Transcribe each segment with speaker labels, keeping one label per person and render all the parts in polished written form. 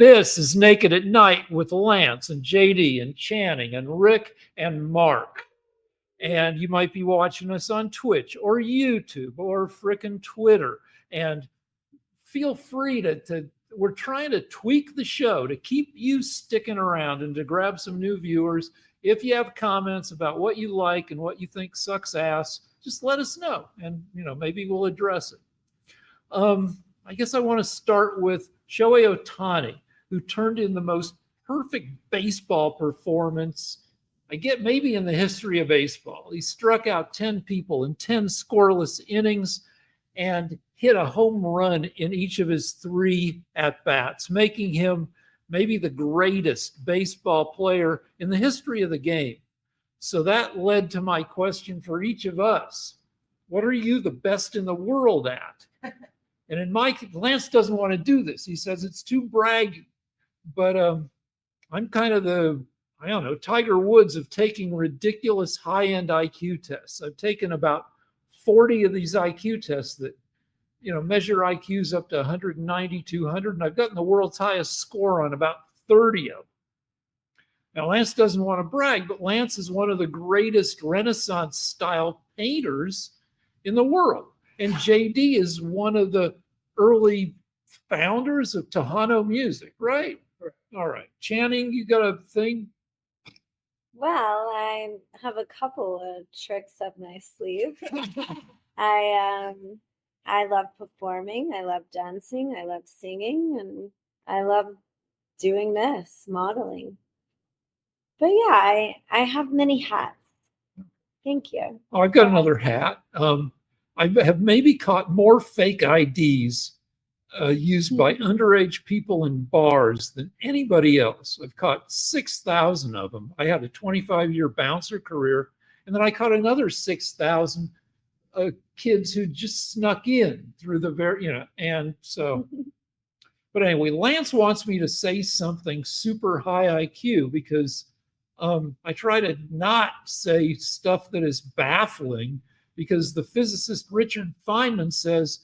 Speaker 1: This is Naked at Night with Lance and JD and Channing and Rick and Mark. And you might be watching us on Twitch or YouTube or frickin' Twitter. And feel free we're trying to tweak the show to keep you sticking around and to grab some new viewers. If you have comments about what you like and what you think sucks ass, just let us know. And, maybe we'll address it. I guess I want to start with Shohei Ohtani, who turned in the most perfect baseball performance, I get maybe in the history of baseball. He struck out 10 people in 10 scoreless innings and hit a home run in each of his 3 at-bats, making him maybe the greatest baseball player in the history of the game. So that led to my question for each of us. What are you the best in the world at? And Lance doesn't want to do this. He says it's too braggy. But I'm kind of Tiger Woods of taking ridiculous high-end IQ tests. I've taken about 40 of these IQ tests that, measure IQs up to 190, 200, and I've gotten the world's highest score on about 30 of them. Now, Lance doesn't want to brag, but Lance is one of the greatest Renaissance-style painters in the world. And JD is one of the early founders of Tejano music, right? All right. Channing, you got a thing?
Speaker 2: Well, I have a couple of tricks up my sleeve. I love performing. I love dancing. I love singing. And I love doing this, modeling. But yeah, I have many hats. Thank you.
Speaker 1: Oh, I've got another hat. I have maybe caught more fake IDs used by underage people in bars than anybody else. I've caught 6,000 of them. I had a 25-year bouncer career, and then I caught another 6,000 kids who just snuck in through the and so. But anyway, Lance wants me to say something super high IQ because I try to not say stuff that is baffling, because the physicist Richard Feynman says,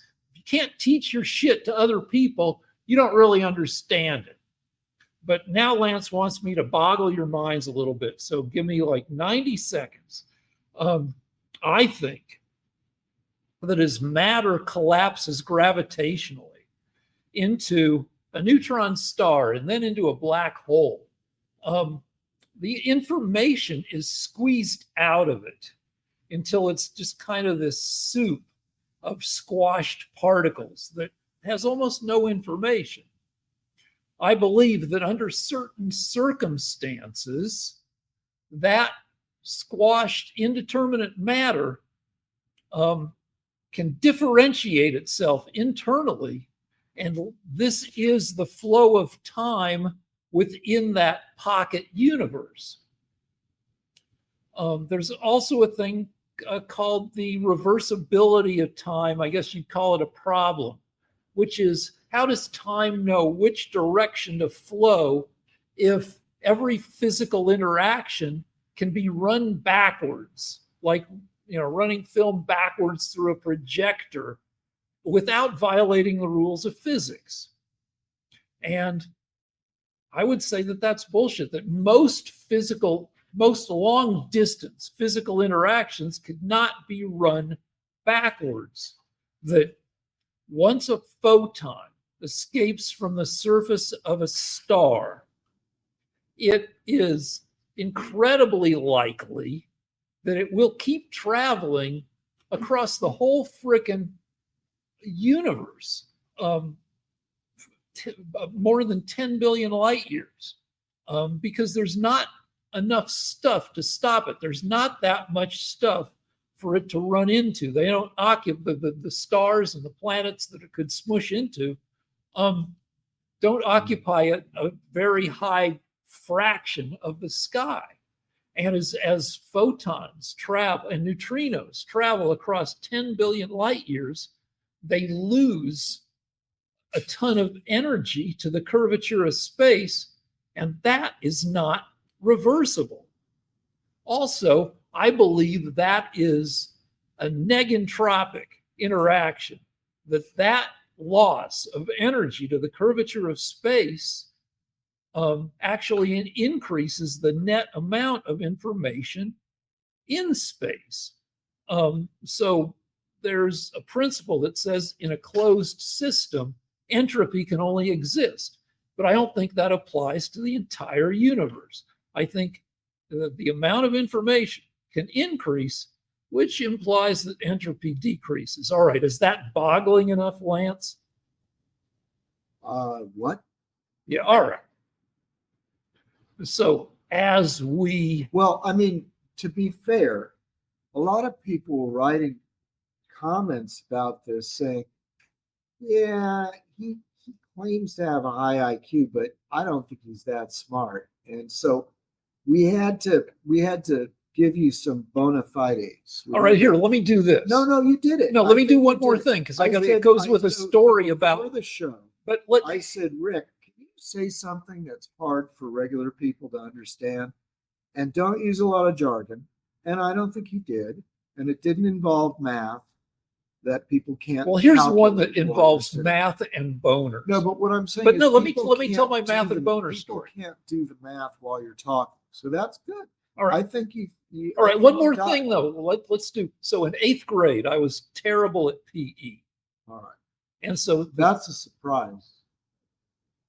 Speaker 1: can't teach your shit to other people, you don't really understand it. But now Lance wants me to boggle your minds a little bit. So give me like 90 seconds. I think that as matter collapses gravitationally into a neutron star and then into a black hole, the information is squeezed out of it until it's just kind of this soup of squashed particles that has almost no information. I believe that under certain circumstances, that squashed indeterminate matter can differentiate itself internally, and this is the flow of time within that pocket universe. There's also a thing called the reversibility of time. I guess you'd call it a problem, which is, how does time know which direction to flow if every physical interaction can be run backwards, like running film backwards through a projector without violating the rules of physics? And I would say that that's bullshit, that most long distance physical interactions could not be run backwards. That once a photon escapes from the surface of a star, it is incredibly likely that it will keep traveling across the whole frickin' universe, more than 10 billion light years, because there's not enough stuff to stop it. There's not that much stuff for it to run into. They don't occupy the stars and the planets that it could smush into, don't occupy a very high fraction of the sky. And as photons travel and neutrinos travel across 10 billion light years, they lose a ton of energy to the curvature of space, and that is not reversible. Also, I believe that is a negentropic interaction, that loss of energy to the curvature of space actually increases the net amount of information in space. So there's a principle that says in a closed system, entropy can only exist. But I don't think that applies to the entire universe. I think the amount of information can increase, which implies that entropy decreases. All right, is that boggling enough, Lance?
Speaker 3: What?
Speaker 1: Yeah, all right. So as we...
Speaker 3: Well, I mean, to be fair, a lot of people were writing comments about this saying, yeah, he claims to have a high IQ, but I don't think he's that smart. And so we had to give you some bona fides.
Speaker 1: All right, here, let me do this.
Speaker 3: No, you did it.
Speaker 1: No, let me do one more thing, because it goes with a story about
Speaker 3: the show.
Speaker 1: But
Speaker 3: I said, Rick, can you say something that's hard for regular people to understand? And don't use a lot of jargon. And I don't think he did. And it didn't involve math that people can't.
Speaker 1: Well, here's one that involves math and boner.
Speaker 3: No, but what I'm saying
Speaker 1: but
Speaker 3: is
Speaker 1: no, let me tell my math and boner story.
Speaker 3: You can't do the math while you're talking. So that's good.
Speaker 1: All right.
Speaker 3: I think you
Speaker 1: all right, one more thing though. Let's do so in 8th grade, I was terrible at PE.
Speaker 3: All right.
Speaker 1: And so
Speaker 3: that's a surprise.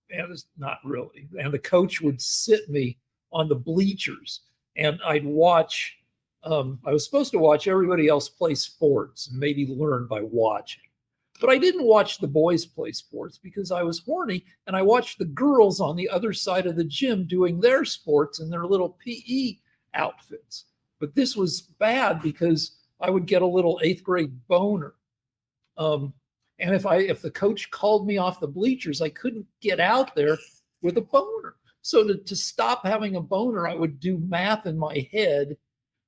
Speaker 1: And it's not really. And the coach would sit me on the bleachers and I'd watch. I was supposed to watch everybody else play sports and maybe learn by watching. But I didn't watch the boys play sports because I was horny, and I watched the girls on the other side of the gym doing their sports in their little PE outfits. But this was bad because I would get a little 8th grade boner. And if the coach called me off the bleachers, I couldn't get out there with a boner. So to stop having a boner, I would do math in my head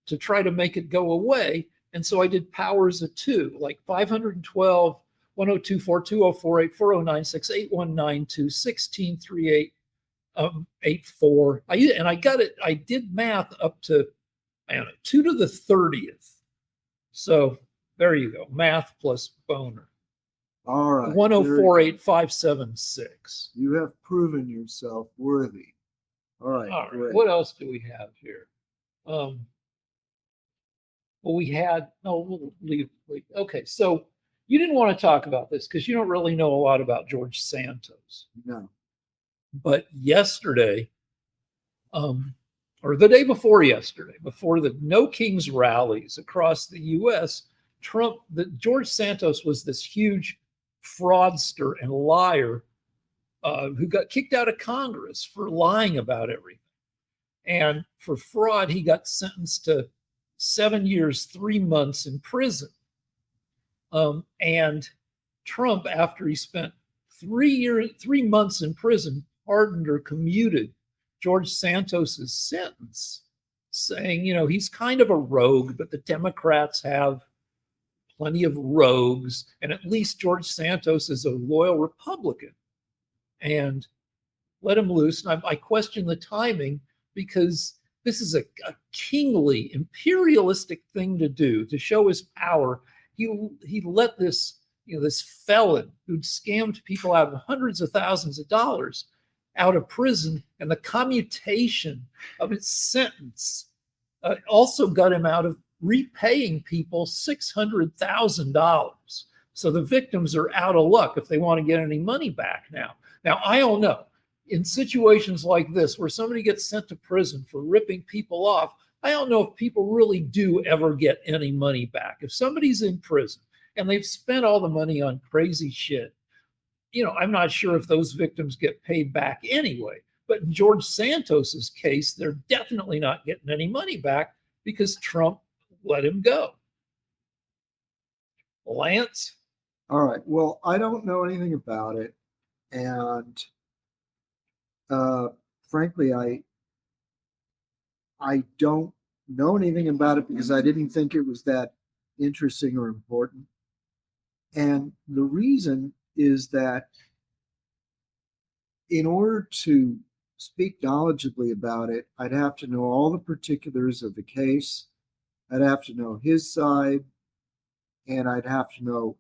Speaker 1: to try to make it go away. And so I did powers of 2, like 512, 1024, 2048, 4096, 8192, 1638, 84. And I got it. I did math up to 2 to the 30th. So there you go. Math plus boner.
Speaker 3: All right.
Speaker 1: 1048576.
Speaker 3: You have proven yourself worthy. All right.
Speaker 1: All right. What else do we have here? Well, we had, no, we'll leave. Okay, so you didn't want to talk about this because you don't really know a lot about George Santos.
Speaker 3: No.
Speaker 1: But yesterday, or the day before yesterday, before the No Kings rallies across the U.S., George Santos was this huge fraudster and liar who got kicked out of Congress for lying about everything. And for fraud, he got sentenced to 7 years, 3 months in prison. And Trump, after he spent 3 months in prison, pardoned or commuted George Santos's sentence, saying, he's kind of a rogue, but the Democrats have plenty of rogues, and at least George Santos is a loyal Republican, and let him loose. And I question the timing because this is a kingly, imperialistic thing to do to show his power. He let this felon who'd scammed people out of hundreds of thousands of dollars out of prison, and the commutation of his sentence also got him out of repaying people $600,000. So the victims are out of luck if they want to get any money back now. Now, I don't know. In situations like this, where somebody gets sent to prison for ripping people off, I don't know if people really do ever get any money back. If somebody's in prison and they've spent all the money on crazy shit, I'm not sure if those victims get paid back anyway. But in George Santos's case, they're definitely not getting any money back because Trump let him go. Lance?
Speaker 3: All right. Well, I don't know anything about it. And frankly, I don't know anything about it because I didn't think it was that interesting or important. And the reason is that in order to speak knowledgeably about it, I'd have to know all the particulars of the case. I'd have to know his side, and I'd have to know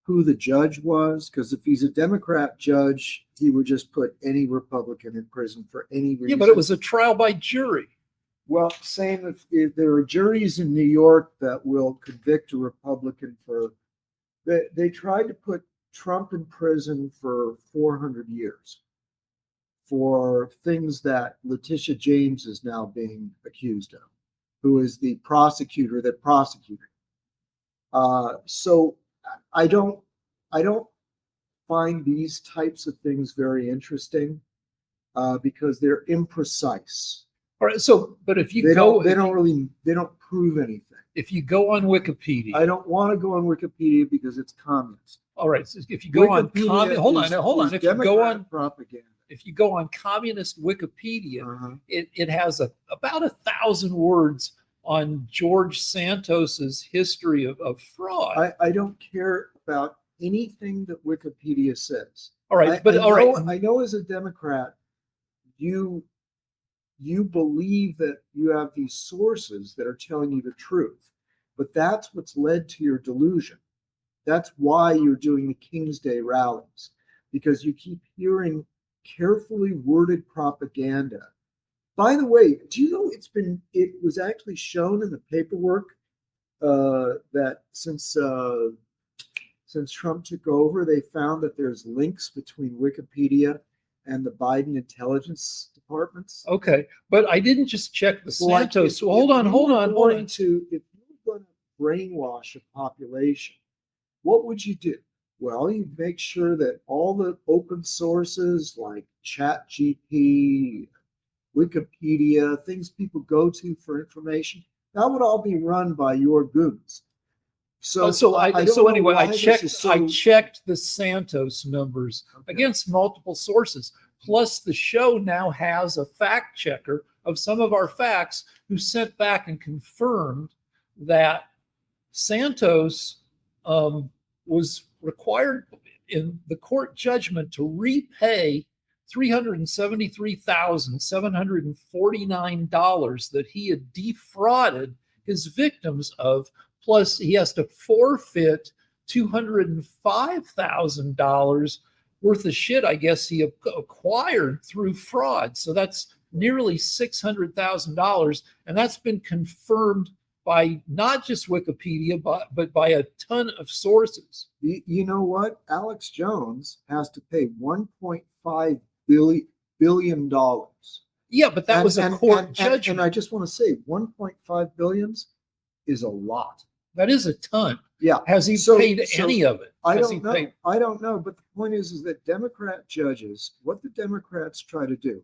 Speaker 3: who the judge was, because if he's a Democrat judge, he would just put any Republican in prison for any reason.
Speaker 1: Yeah, but it was a trial by jury.
Speaker 3: Well, same if there are juries in New York that will convict a Republican for, they tried to put Trump in prison for 400 years for things that Letitia James is now being accused of, who is the prosecutor that prosecuted. So I don't find these types of things very interesting because they're imprecise.
Speaker 1: All right. So, but if you
Speaker 3: They
Speaker 1: go,
Speaker 3: don't prove anything.
Speaker 1: if you go on Wikipedia,
Speaker 3: I don't want to go on Wikipedia because it's communist.
Speaker 1: all right. So if you go on,
Speaker 3: Wikipedia
Speaker 1: hold on.
Speaker 3: is
Speaker 1: If you go
Speaker 3: Democrat
Speaker 1: on,
Speaker 3: propaganda.
Speaker 1: if you go on communist Wikipedia,
Speaker 3: Uh-huh.
Speaker 1: it has about 1,000 words on George Santos's history of fraud.
Speaker 3: I don't care about anything that Wikipedia says.
Speaker 1: All right, but all right.
Speaker 3: I know as a Democrat, you believe that you have these sources that are telling you the truth, but that's what's led to your delusion. That's why you're doing the King's Day rallies, because you keep hearing carefully worded propaganda. By the way, do you know it was actually shown in the paperwork that since Trump took over, they found that there's links between Wikipedia and the Biden intelligence departments.
Speaker 1: Okay, but I didn't just check the Santos.
Speaker 3: Like
Speaker 1: Hold on.
Speaker 3: If you were going to brainwash a population, what would you do? Well, you'd make sure that all the open sources like ChatGPT, Wikipedia, things people go to for information, that would all be run by your goons. So
Speaker 1: Anyway, I checked the Santos numbers against multiple sources. Plus, the show now has a fact checker of some of our facts who sent back and confirmed that Santos was required in the court judgment to repay $373,749 that he had defrauded his victims of. Plus, he has to forfeit $205,000 worth of shit, I guess, he acquired through fraud. So that's nearly $600,000. And that's been confirmed by not just Wikipedia, but by a ton of sources.
Speaker 3: You know what? Alex Jones has to pay $1.5 billion.
Speaker 1: Yeah, but that was a court judgment.
Speaker 3: And I just want to say, 1.5 billion is a lot.
Speaker 1: That is a ton.
Speaker 3: Yeah.
Speaker 1: Has he paid any of it?
Speaker 3: I don't know. I don't know. But the point is that Democrat judges, what the Democrats try to do.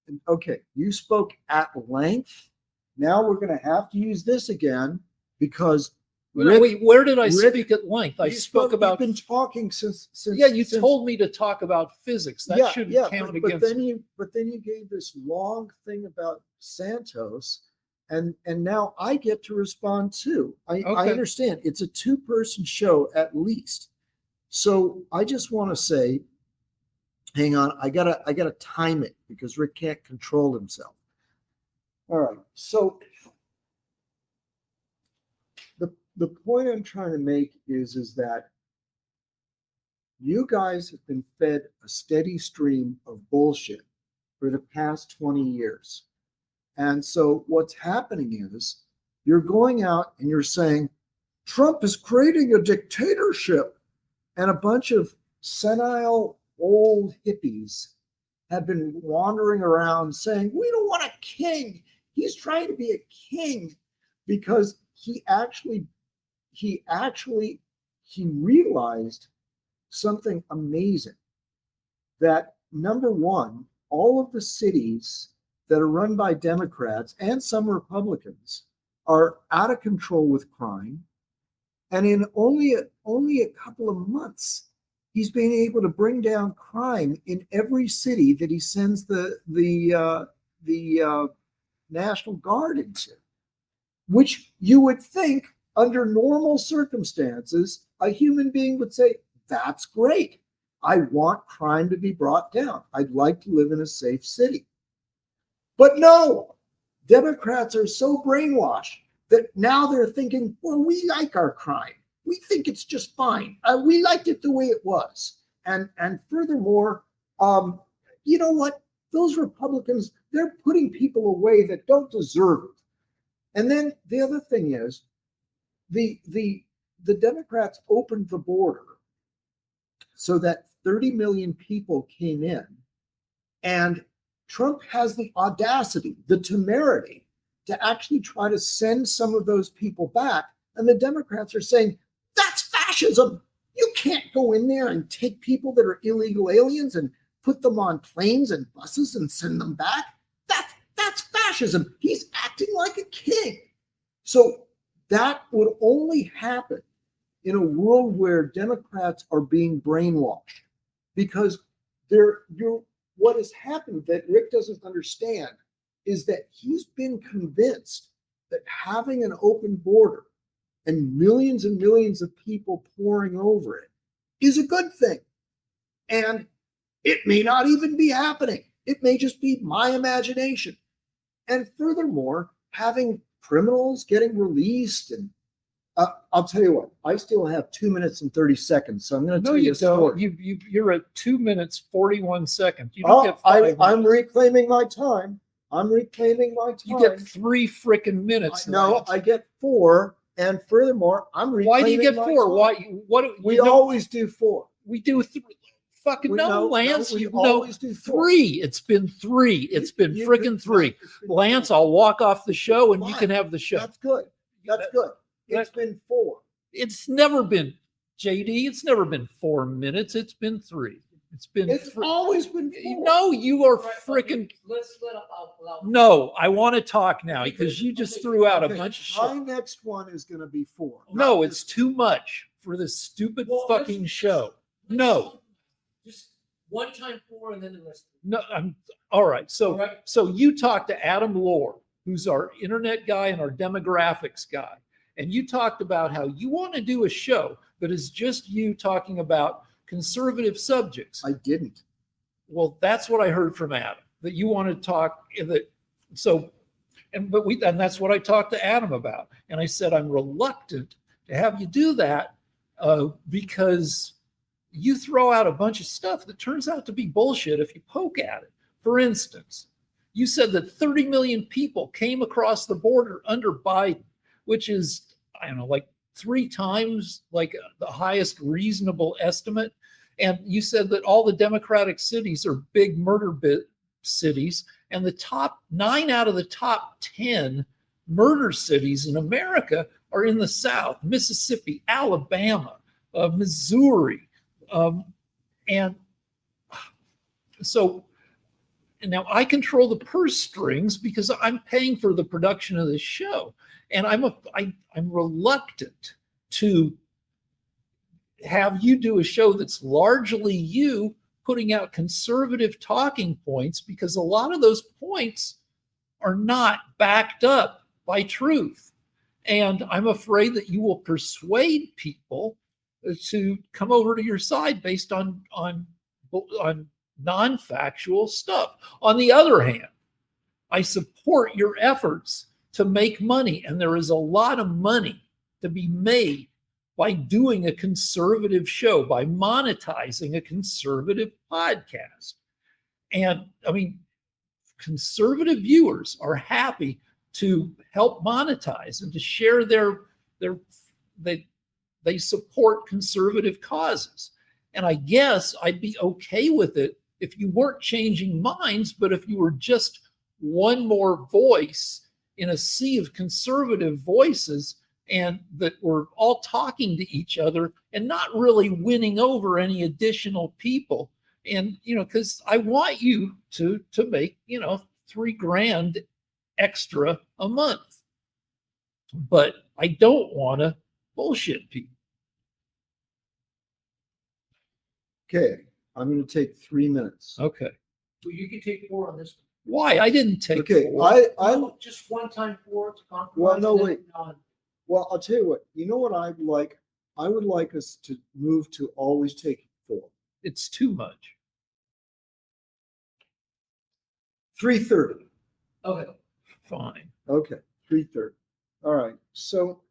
Speaker 3: And okay, you spoke at length. Now we're going to have to use this again because.
Speaker 1: Wait, where did I speak at length? I spoke about.
Speaker 3: You've been talking since.
Speaker 1: Yeah, you told me to talk about physics. That shouldn't count against.
Speaker 3: But then you gave this long thing about Santos. And now I get to respond too. I understand it's a two-person show at least. So I just want to say, hang on, I gotta time it because Rick can't control himself. All right. So the point I'm trying to make is that you guys have been fed a steady stream of bullshit for the past 20 years. And so what's happening is you're going out and you're saying, Trump is creating a dictatorship. And a bunch of senile old hippies have been wandering around saying, we don't want a king. He's trying to be a king because he realized something amazing. That number one, all of the cities that are run by Democrats and some Republicans are out of control with crime. And in only a couple of months, he's been able to bring down crime in every city that he sends the National Guard into, which you would think under normal circumstances, a human being would say, that's great. I want crime to be brought down. I'd like to live in a safe city. But no, Democrats are so brainwashed that now they're thinking, well, we like our crime. we think it's just fine. We liked it the way it was. And furthermore, you know what? Those Republicans, they're putting people away that don't deserve it. And then the other thing is, the Democrats opened the border so that 30 million people came in, and Trump has the audacity, the temerity to actually try to send some of those people back. And the Democrats are saying, that's fascism. You can't go in there and take people that are illegal aliens and put them on planes and buses and send them back. That's fascism. He's acting like a king. So that would only happen in a world where Democrats are being brainwashed, because what has happened that Rick doesn't understand is that he's been convinced that having an open border and millions of people pouring over it is a good thing. And it may not even be happening. It may just be my imagination. And furthermore, having criminals getting released, and I'll tell you what, I still have 2 minutes and 30 seconds, so I'm going to tell you a story.
Speaker 1: You're at 2 minutes 41 seconds. You don't get 5 minutes.
Speaker 3: I'm reclaiming my time. You
Speaker 1: get 3 freaking minutes.
Speaker 3: No, I get 4. And furthermore, I'm reclaiming.
Speaker 1: Why do you get 4? Why?
Speaker 3: We always do 4.
Speaker 1: We do 3. Fucking Lance.
Speaker 3: We always do 4.
Speaker 1: 3. It's been 3. It's been freaking 3. Lance, I'll walk off the show and you can have the show.
Speaker 3: That's good. It's been 4.
Speaker 1: It's never been, JD. It's never been 4 minutes. It's been 3. It's
Speaker 3: always been 4.
Speaker 1: No, you are freaking. No, I want to talk now because you just threw out a bunch of shit.
Speaker 3: My next one is going to be 4.
Speaker 1: No, it's too much for this stupid fucking show. No.
Speaker 4: Just one time 4 and then the rest.
Speaker 1: No, I'm all right. So you talked to Adam Lohr, who's our internet guy and our demographics guy, and you talked about how you want to do a show that is just you talking about conservative subjects.
Speaker 3: I didn't.
Speaker 1: Well, that's what I heard from Adam, that you want to talk that. So, and that's what I talked to Adam about. And I said, I'm reluctant to have you do that because you throw out a bunch of stuff that turns out to be bullshit if you poke at it. For instance, you said that 30 million people came across the border under Biden, which is, I don't know, like 3 times like the highest reasonable estimate. And you said that all the Democratic cities are big murder cities, and the top 9 out of the top 10 murder cities in America are in the South: Mississippi, Alabama, Missouri. And so now I control the purse strings because I'm paying for the production of this show. And I'm reluctant to have you do a show that's largely you putting out conservative talking points, because a lot of those points are not backed up by truth. And I'm afraid that you will persuade people to come over to your side based on non-factual stuff. On the other hand, I support your efforts to make money, and there is a lot of money to be made by doing a conservative show, by monetizing a conservative podcast. And I mean, conservative viewers are happy to help monetize and to share they support conservative causes. And I guess I'd be okay with it if you weren't changing minds, but if you were just one more voice in a sea of conservative voices, and that we're all talking to each other and not really winning over any additional people. And, because I want you to make, $3,000 extra a month, but I don't want to bullshit people.
Speaker 3: Okay. I'm going to take 3 minutes.
Speaker 1: Okay.
Speaker 4: Well, you can take 4 on this one.
Speaker 1: Why? I didn't take
Speaker 3: Okay.
Speaker 1: 4.
Speaker 3: I'm
Speaker 4: just one time 4 to compromise.
Speaker 3: Well, no, wait. Well, I'll tell you what. You know what I'd like? I would like us to move to always take 4.
Speaker 1: It's too much.
Speaker 3: 3:30.
Speaker 4: Okay.
Speaker 1: Fine.
Speaker 3: Okay. 3:30. All right. So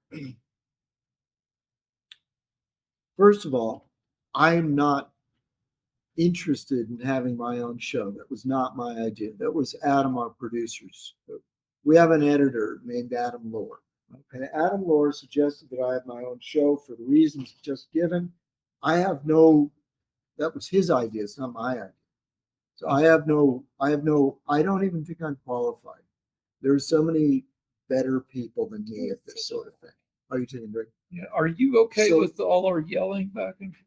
Speaker 3: First of all, I'm not interested in having my own show. That was not my idea. That was Adam, our producers. We have an editor named Adam Lohr. And Adam Lohr suggested that I have my own show for the reasons just given. That was his idea. It's not my idea. So I don't even think I'm qualified. There's so many better people than me at this sort of thing. Are you taking a break?
Speaker 1: Yeah. Are you okay
Speaker 3: So-
Speaker 1: with all our yelling back and forth?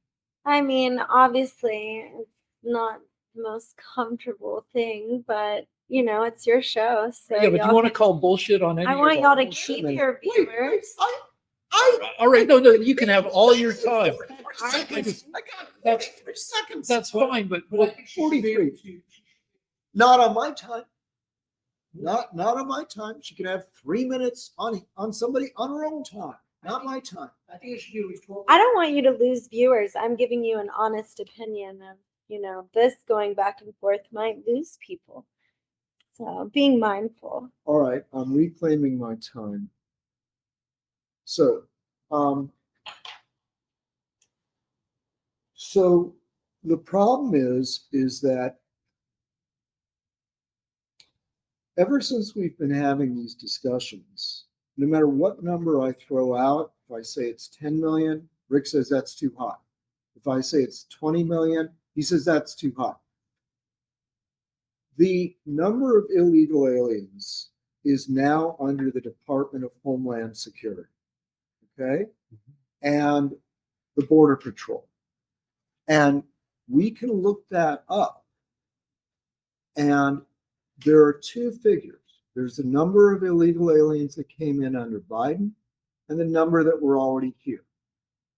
Speaker 2: I mean, obviously, it's not the most comfortable thing, but you know, it's your show. So
Speaker 1: Yeah, but
Speaker 2: y'all
Speaker 1: you want to
Speaker 2: can-
Speaker 1: call bullshit on any
Speaker 2: I
Speaker 1: of
Speaker 2: want
Speaker 1: our
Speaker 2: y'all to
Speaker 1: bullshit?
Speaker 2: keep
Speaker 3: Wait,
Speaker 2: your
Speaker 3: wait,
Speaker 2: viewers.
Speaker 1: All right, no, you can have all your time.
Speaker 3: I got 43 seconds.
Speaker 1: That's fine, but
Speaker 4: But I think she should be able
Speaker 3: 43.
Speaker 4: to.
Speaker 3: Not on my time. Not on my time. She can have 3 minutes on somebody on her own time. Not my time.
Speaker 4: I think it should be at least 12.
Speaker 2: I don't want you to lose viewers. I'm giving you an honest opinion of, you know, this going back and forth might lose people. So being mindful.
Speaker 3: All right, I'm reclaiming my time. So, so the problem is that ever since we've been having these discussions, no matter what number I throw out, if I say it's 10 million, Rick says that's too high. If I say it's 20 million, he says that's too high. The number of illegal aliens is now under the Department of Homeland Security, okay? And the Border Patrol. And we can look that up. And there are two figures. There's the number of illegal aliens that came in under Biden and the number that were already here.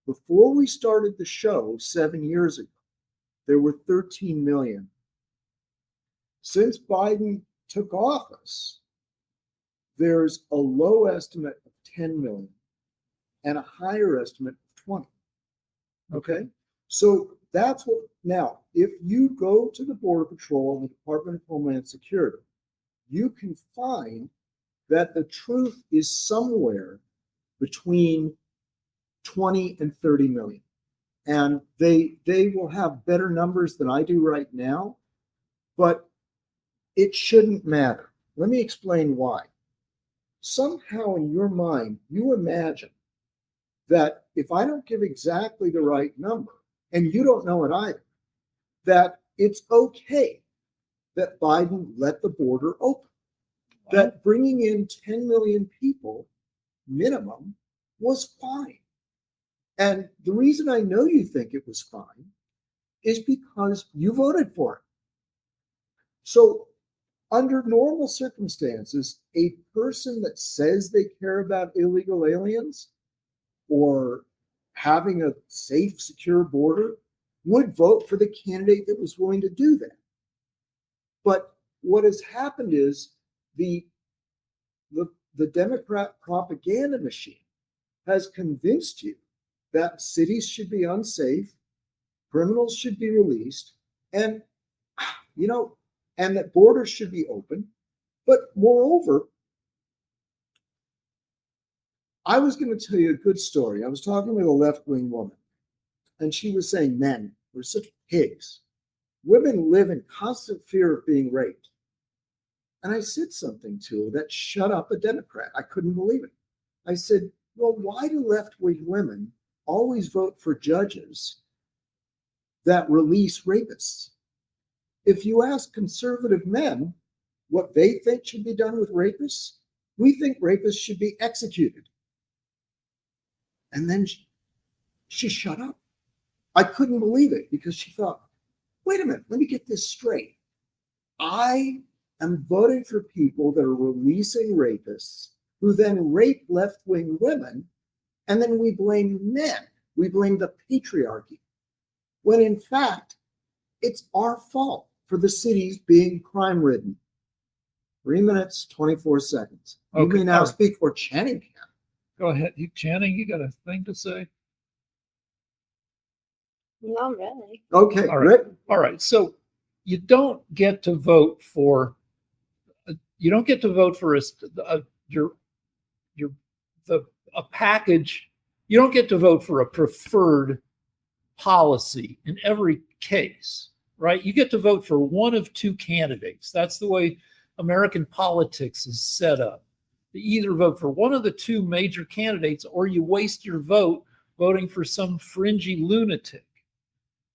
Speaker 3: Before we started the show 7 years ago, there were 13 million. Since Biden took office, there's a low estimate of 10 million and a higher estimate of 20. Okay? So that's what, now, if you go to the Border Patrol and the Department of Homeland Security, you can find that the truth is somewhere between 20 and 30 million. And they will have better numbers than I do right now, but it shouldn't matter. Let me explain why. Somehow in your mind, you imagine that if I don't give exactly the right number, and you don't know it either, that it's okay that Biden let the border open, that bringing in 10 million people minimum was fine. And the reason I know you think it was fine is because you voted for it. So under normal circumstances, a person that says they care about illegal aliens or having a safe, secure border would vote for the candidate that was willing to do that. But what has happened is the Democrat propaganda machine has convinced you that cities should be unsafe, criminals should be released, and and that borders should be open. But moreover, I was going to tell you a good story. I was talking with a left-wing woman, and she was saying men were such pigs. Women live in constant fear of being raped. And I said something to her that shut up a Democrat. I couldn't believe it. I said, well, why do left-wing women always vote for judges that release rapists? If you ask conservative men what they think should be done with rapists, we think rapists should be executed. And then she shut up. I couldn't believe it because she thought, wait a minute, let me get this straight. I am voting for people that are releasing rapists who then rape left-wing women, and then we blame men. We blame the patriarchy. When in fact, it's our fault for the cities being crime-ridden. 3 minutes, 24 seconds. You
Speaker 1: Okay,
Speaker 3: may now
Speaker 1: all right.
Speaker 3: speak, or Channing can.
Speaker 1: Go ahead. Channing, you got a thing to say?
Speaker 2: Not really.
Speaker 3: Okay,
Speaker 1: All right.
Speaker 3: Rick.
Speaker 1: All right. So you don't get to vote for a package. You don't get to vote for a preferred policy in every case, right? You get to vote for one of two candidates. That's the way American politics is set up. You either vote for one of the two major candidates or you waste your vote voting for some fringy lunatic.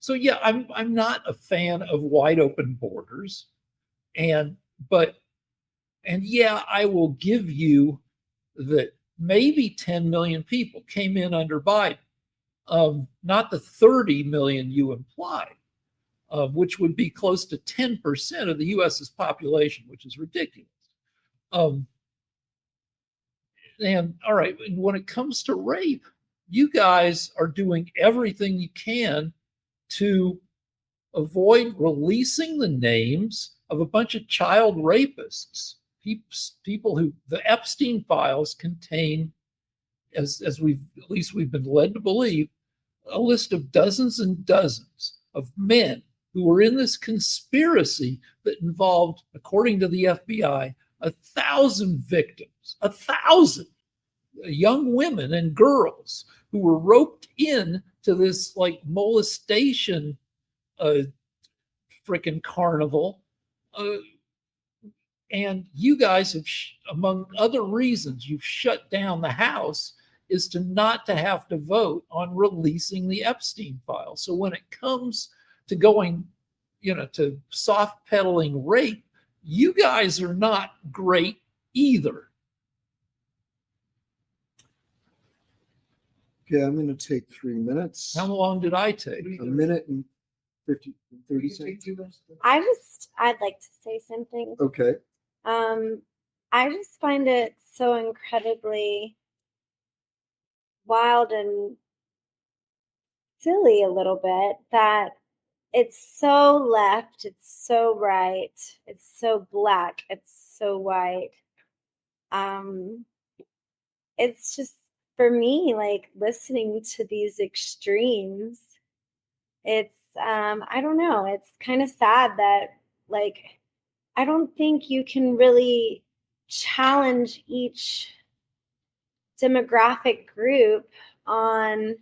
Speaker 1: So yeah, I'm not a fan of wide open borders. And yeah, I will give you that maybe 10 million people came in under Biden, not the 30 million you implied, which would be close to 10% of the US's population, which is ridiculous. And all right, when it comes to rape, you guys are doing everything you can to avoid releasing the names of a bunch of child rapists, people who the Epstein files contain, as we've at least we've been led to believe, a list of dozens and dozens of men who were in this conspiracy that involved, according to the FBI, 1,000 victims, 1,000 young women and girls who were roped in to this like molestation frickin' carnival. And you guys have, among other reasons, you've shut down the House is to not to have to vote on releasing the Epstein file. So when it comes to going, to soft pedaling rape, you guys are not great either.
Speaker 3: Okay, I'm going to take 3 minutes.
Speaker 1: How long did I take?
Speaker 3: A minute and 30 seconds.
Speaker 2: I'd like to say something.
Speaker 3: Okay.
Speaker 2: I just find it so incredibly wild and silly a little bit that it's so left, it's so right, it's so black, it's so white. It's just, for me, like listening to these extremes, it's I don't know, it's kind of sad that like I don't think you can really challenge each demographic group on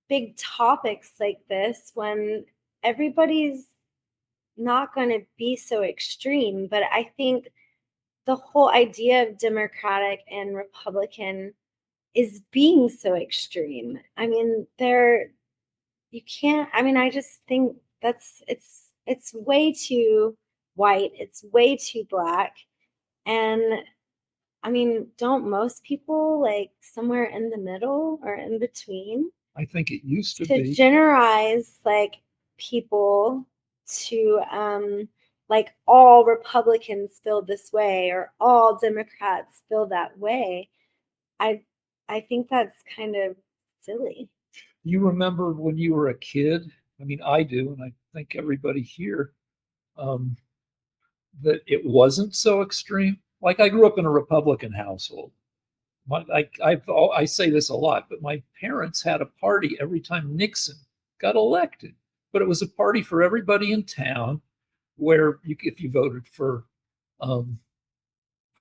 Speaker 2: big topics like this when everybody's not going to be so extreme. But I think the whole idea of Democratic and Republican is being so extreme. I mean, you can't, I mean, I just think it's way too white, it's way too black. And I mean, don't most people like somewhere in the middle or in between?
Speaker 1: I think it used to
Speaker 2: To
Speaker 1: be.
Speaker 2: generalize like people to like all Republicans feel this way or all Democrats feel that way. I think that's kind of silly.
Speaker 1: You remember when you were a kid? I mean, I do, and I think everybody here, that it wasn't so extreme. Like I grew up in a Republican household. I say this a lot, but my parents had a party every time Nixon got elected. But it was a party for everybody in town where if you voted for,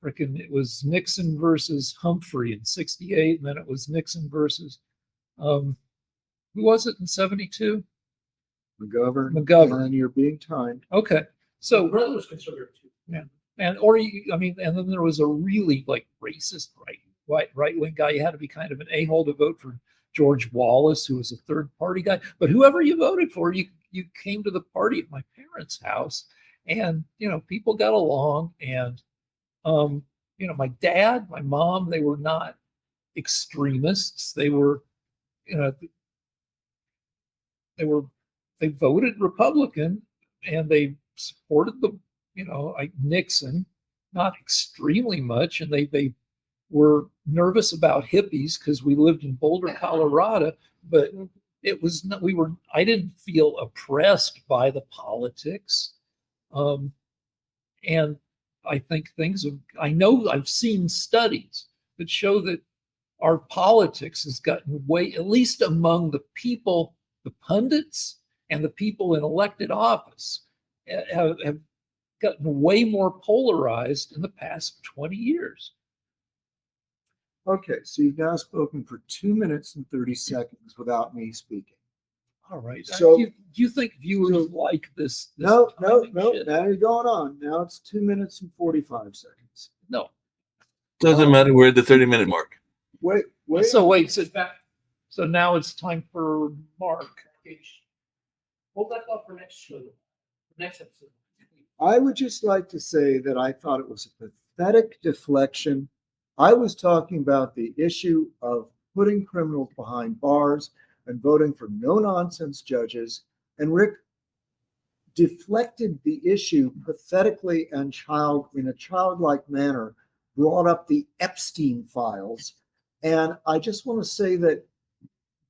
Speaker 1: it was Nixon versus Humphrey in 68, and then it was Nixon versus, who was it in 72?
Speaker 3: McGovern. And you're being timed.
Speaker 1: Okay. So
Speaker 4: brother was conservative too.
Speaker 1: Yeah. And then there was a really like racist right wing guy. You had to be kind of an a-hole to vote for George Wallace, who was a third party guy. But whoever you voted for, you came to the party at my parents' house, and people got along. And my dad, my mom, they were not extremists. They were, they voted Republican, and they supported like Nixon, not extremely much, and they were nervous about hippies because we lived in Boulder, Colorado, but it was not, I didn't feel oppressed by the politics. And I think I've seen studies that show that our politics has gotten way, at least among the people, the pundits and the people in elected office, have gotten way more polarized in the past 20 years.
Speaker 3: Okay, so you've now spoken for 2 minutes and 30 seconds without me speaking.
Speaker 1: All right.
Speaker 3: So-
Speaker 1: do you think viewers like this?
Speaker 3: No.
Speaker 1: timing shit?
Speaker 3: Now you're going on. Now it's 2 minutes and 45 seconds.
Speaker 1: No.
Speaker 5: Doesn't matter. We're at the 30-minute mark.
Speaker 3: Wait.
Speaker 1: So now it's time for Mark.
Speaker 4: Hold that thought for next show, next episode.
Speaker 3: I would just like to say that I thought it was a pathetic deflection. I was talking about the issue of putting criminals behind bars and voting for no-nonsense judges. And Rick deflected the issue pathetically and in a childlike manner, brought up the Epstein files. And I just want to say that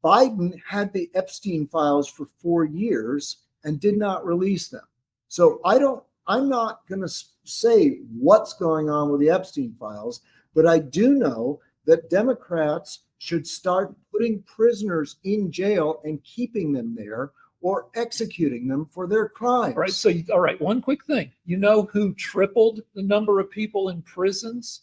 Speaker 3: Biden had the Epstein files for 4 years and did not release them. So I'm not going to say what's going on with the Epstein files, but I do know that Democrats should start putting prisoners in jail and keeping them there or executing them for their crimes.
Speaker 1: All right. All right. One quick thing. You know who tripled the number of people in prisons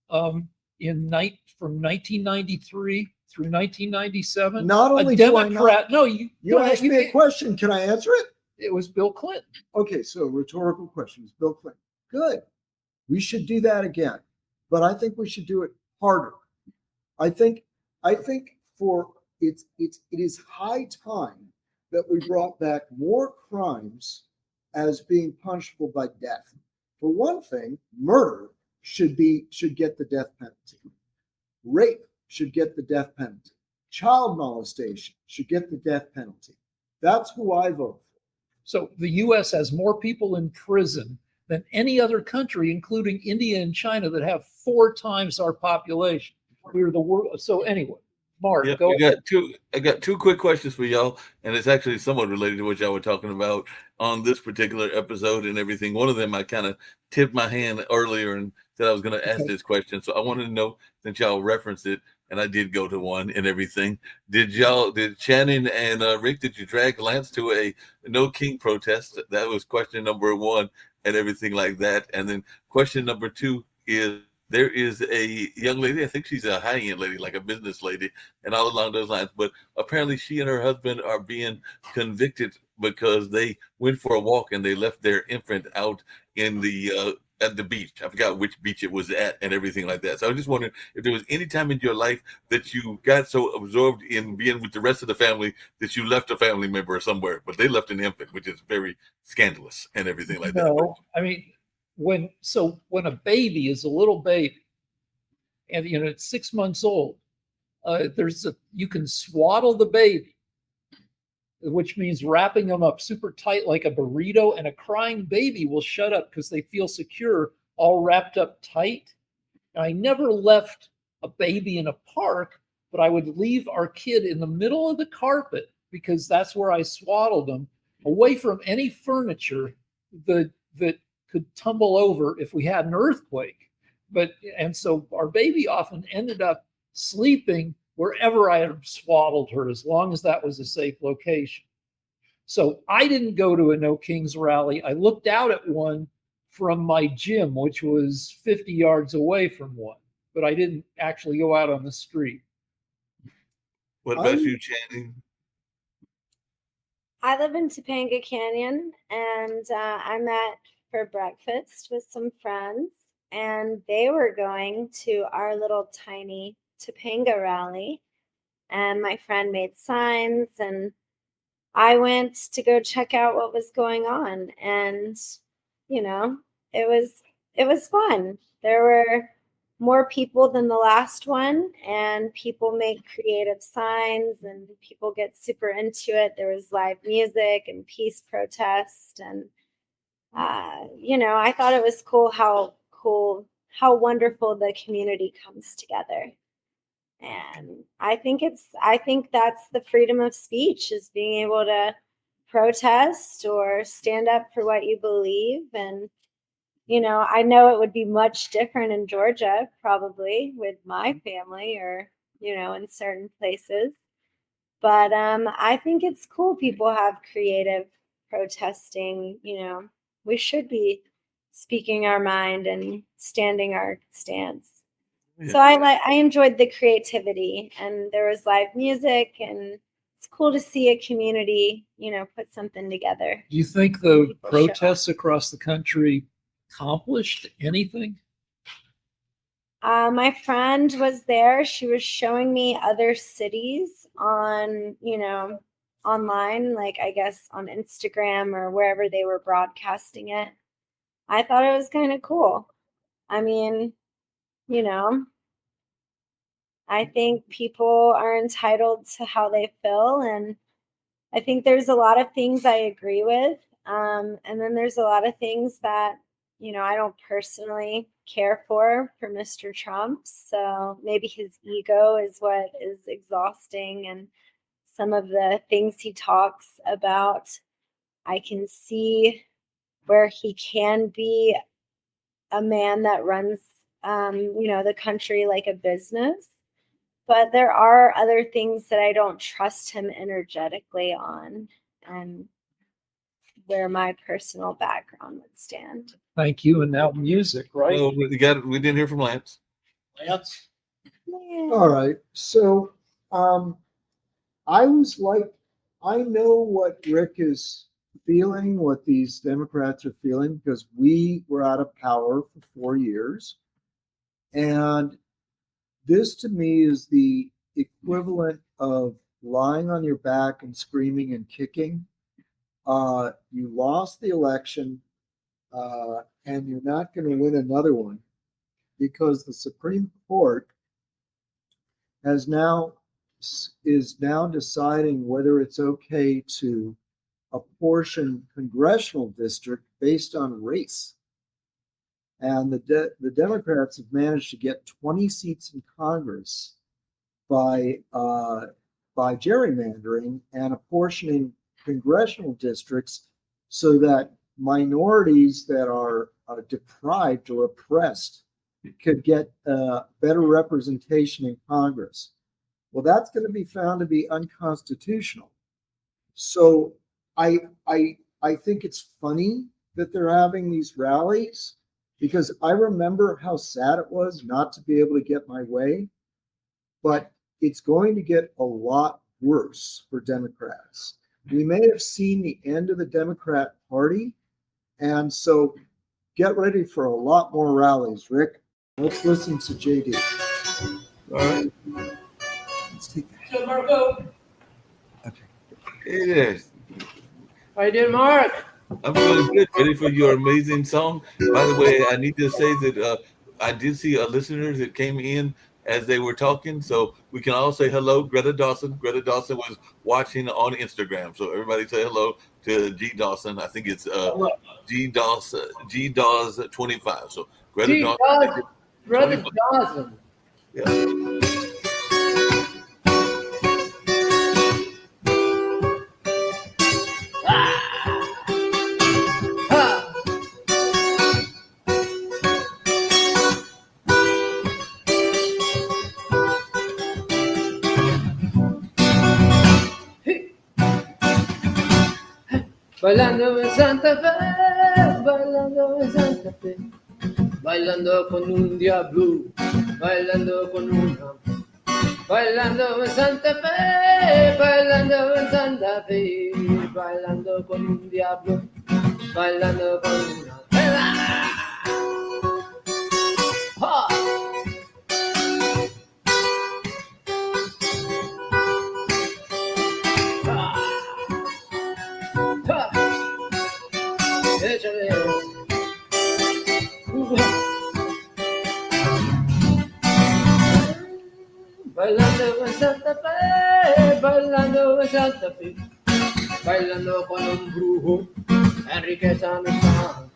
Speaker 1: from 1993 through 1997?
Speaker 3: Not only
Speaker 1: a
Speaker 3: do I
Speaker 1: Democrat.
Speaker 3: not,
Speaker 1: No,
Speaker 3: you asked me a question. Can I answer it?
Speaker 1: It was Bill Clinton.
Speaker 3: Okay, so rhetorical question is Bill Clinton. Good. We should do that again, but I think we should do it harder. I think it is high time that we brought back more crimes as being punishable by death. For one thing, murder should get the death penalty. Rape should get the death penalty. Child molestation should get the death penalty. That's who I vote for.
Speaker 1: So the U.S. has more people in prison than any other country, including India and China, that have 4 times our population. We're the world. So anyway, Mark,
Speaker 5: Yeah,
Speaker 1: go ahead.
Speaker 5: I got 2 quick questions for y'all, and it's actually somewhat related to what y'all were talking about on this particular episode and everything. One of them, I kind of tipped my hand earlier and said I was going to ask this question. So I wanted to know, since y'all referenced it, and I did go to one and everything. Did Shannon and Rick, did you drag Lance to a No King protest? That was question number 1 and everything like that. And then question number 2 is, there is a young lady, I think she's a high-end lady, like a business lady, and all along those lines. But apparently she and her husband are being convicted because they went for a walk and they left their infant out in the at the beach. I forgot which beach it was at and everything like that. So I was just wondering if there was any time in your life that you got so absorbed in being with the rest of the family that you left a family member somewhere, but they left an infant, which is very scandalous and everything like that.
Speaker 1: No, I mean, when a baby is a little baby, and it's 6 months old, you can swaddle the baby, which means wrapping them up super tight like a burrito, and a crying baby will shut up because they feel secure, all wrapped up tight. And I never left a baby in a park, but I would leave our kid in the middle of the carpet because that's where I swaddled them, away from any furniture that could tumble over if we had an earthquake. And so our baby often ended up sleeping wherever I had swaddled her, as long as that was a safe location. So I didn't go to a No Kings rally. I looked out at one from my gym, which was 50 yards away from one, but I didn't actually go out on the street.
Speaker 5: What about you, Channing?
Speaker 2: I live in Topanga Canyon, and I met for breakfast with some friends, and they were going to our little tiny Topanga rally, and my friend made signs, and I went to go check out what was going on, and it was fun. There were more people than the last one, and people make creative signs, and people get super into it. There was live music and peace protest, and I thought it was cool how wonderful the community comes together. And I think that's the freedom of speech, is being able to protest or stand up for what you believe. And I know it would be much different in Georgia, probably with my family, or in certain places. But I think it's cool people have creative protesting. We should be speaking our mind and standing our stance. Yeah. So I enjoyed the creativity, and there was live music, and it's cool to see a community, put something together.
Speaker 1: Do you think the
Speaker 2: People show up.
Speaker 1: protests across the country accomplished anything?
Speaker 2: My friend was there. She was showing me other cities on, online, like I guess on Instagram or wherever they were broadcasting it. I thought it was kind of cool. I mean, I think people are entitled to how they feel, and I think there's a lot of things I agree with. And then there's a lot of things that, I don't personally care for Mr. Trump. So maybe his ego is what is exhausting. And some of the things he talks about, I can see where he can be a man that runs, the country like a business. But there are other things that I don't trust him energetically on, and where my personal background would stand.
Speaker 1: Thank you. And now music, right?
Speaker 5: Well, we didn't hear from Lance.
Speaker 1: Lance?
Speaker 2: Yeah.
Speaker 3: All right. So I know what Rick is feeling, what these Democrats are feeling, because we were out of power for 4 years. And this to me is the equivalent of lying on your back and screaming and kicking. You lost the election, and you're not going to win another one because the Supreme Court is now deciding whether it's okay to apportion congressional district based on race. And the Democrats have managed to get 20 seats in Congress by gerrymandering and apportioning congressional districts so that minorities that are deprived or oppressed could get better representation in Congress. Well, that's going to be found to be unconstitutional. So I think it's funny that they're having these rallies, because I remember how sad it was not to be able to get my way, but it's going to get a lot worse for Democrats. We may have seen the end of the Democrat Party, and so get ready for a lot more rallies, Rick. Let's listen to JD.
Speaker 5: All right.
Speaker 3: Let's take
Speaker 4: So Marco,
Speaker 3: Okay.
Speaker 5: It is.
Speaker 4: how you doing, Mark?
Speaker 5: I'm feeling good. Ready for your amazing song. By the way, I need to say that I did see listeners that came in as they were talking, so we can all say hello. Greta Dawson. Greta Dawson was watching on Instagram, so everybody say hello to G Dawson. I think it's G Dawes 25. So Greta
Speaker 4: Gee,
Speaker 5: Dawson.
Speaker 4: Brother Dawson.
Speaker 5: Yeah.
Speaker 4: Bailando en Santa Fe, bailando en Santa Fe, bailando con un diablo, bailando con una, bailando en Santa Fe, bailando en Santa Fe, bailando con un diablo, bailando con una. ¡Ja! Échale. Bailando en Santa Fe, bailando en Santa Fe, bailando con un brujo, Enrique Sanzán.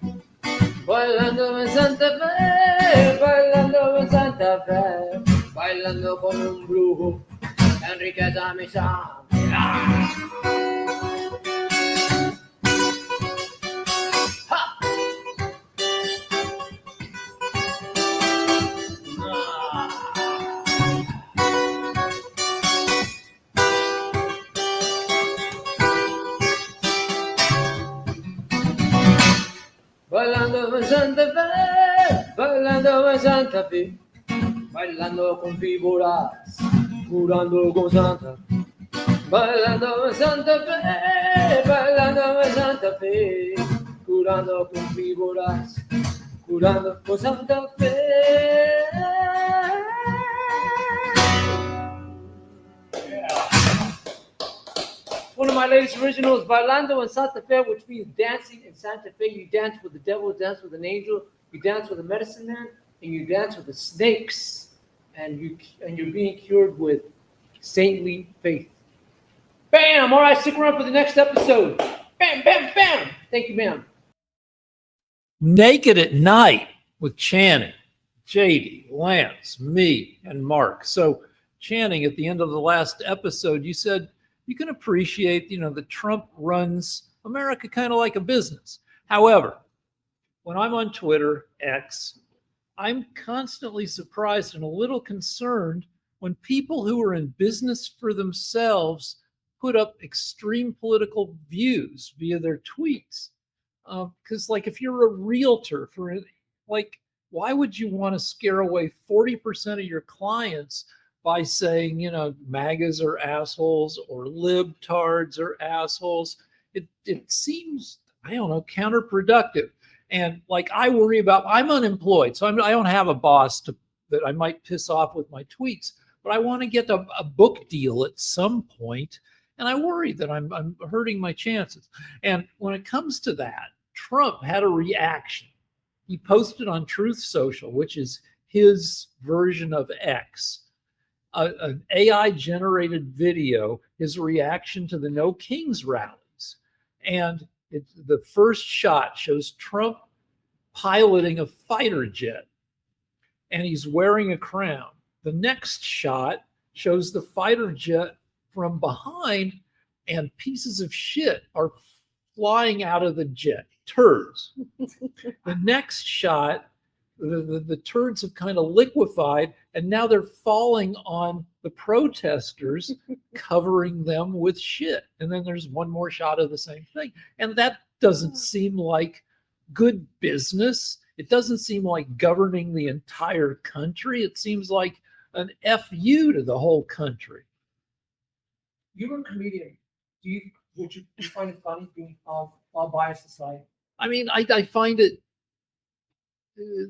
Speaker 4: Bailando en Santa Fe, bailando en Santa Fe, bailando con un brujo, Enrique Sanzán. Bailando en Santa Fe, bailando en Santa Fe, bailando con figuras, curando con Santa. Bailando en Santa Fe, bailando en Santa Fe, curando con víboras, curando con Santa Fe. One of my latest originals, Bailando in Santa Fe, which means dancing in Santa Fe. You dance with the devil, dance with an angel, you dance with a medicine man, and you dance with the snakes, and you're being cured with saintly faith. Bam! All right, stick around for the next episode. Bam, bam, bam. Thank you, ma'am.
Speaker 1: Naked at Night with Channing, JD, Lance, me, and Mark. So, Channing, at the end of the last episode, you said you can appreciate, that Trump runs America kind of like a business. However, when I'm on Twitter, X, I'm constantly surprised and a little concerned when people who are in business for themselves put up extreme political views via their tweets. Because, if you're a realtor why would you want to scare away 40% of your clients by saying, MAGAs are assholes or libtards are assholes? It seems, I don't know, counterproductive. And I worry about, I'm unemployed, so I don't have a boss that I might piss off with my tweets, but I want to get a book deal at some point, and I worry that I'm hurting my chances. And when it comes to that, Trump had a reaction. He posted on Truth Social, which is his version of X, an AI-generated video, his reaction to the No Kings rallies. And the first shot shows Trump piloting a fighter jet, and he's wearing a crown. The next shot shows the fighter jet from behind, and pieces of shit are flying out of the jet, turds. The next shot, the turds have kind of liquefied, and now they're falling on the protesters, covering them with shit. And then there's one more shot of the same thing. And that doesn't seem like good business. It doesn't seem like governing the entire country. It seems like an FU to the whole country.
Speaker 4: You were a comedian. Would you find it funny being all biased aside?
Speaker 1: I mean, I find it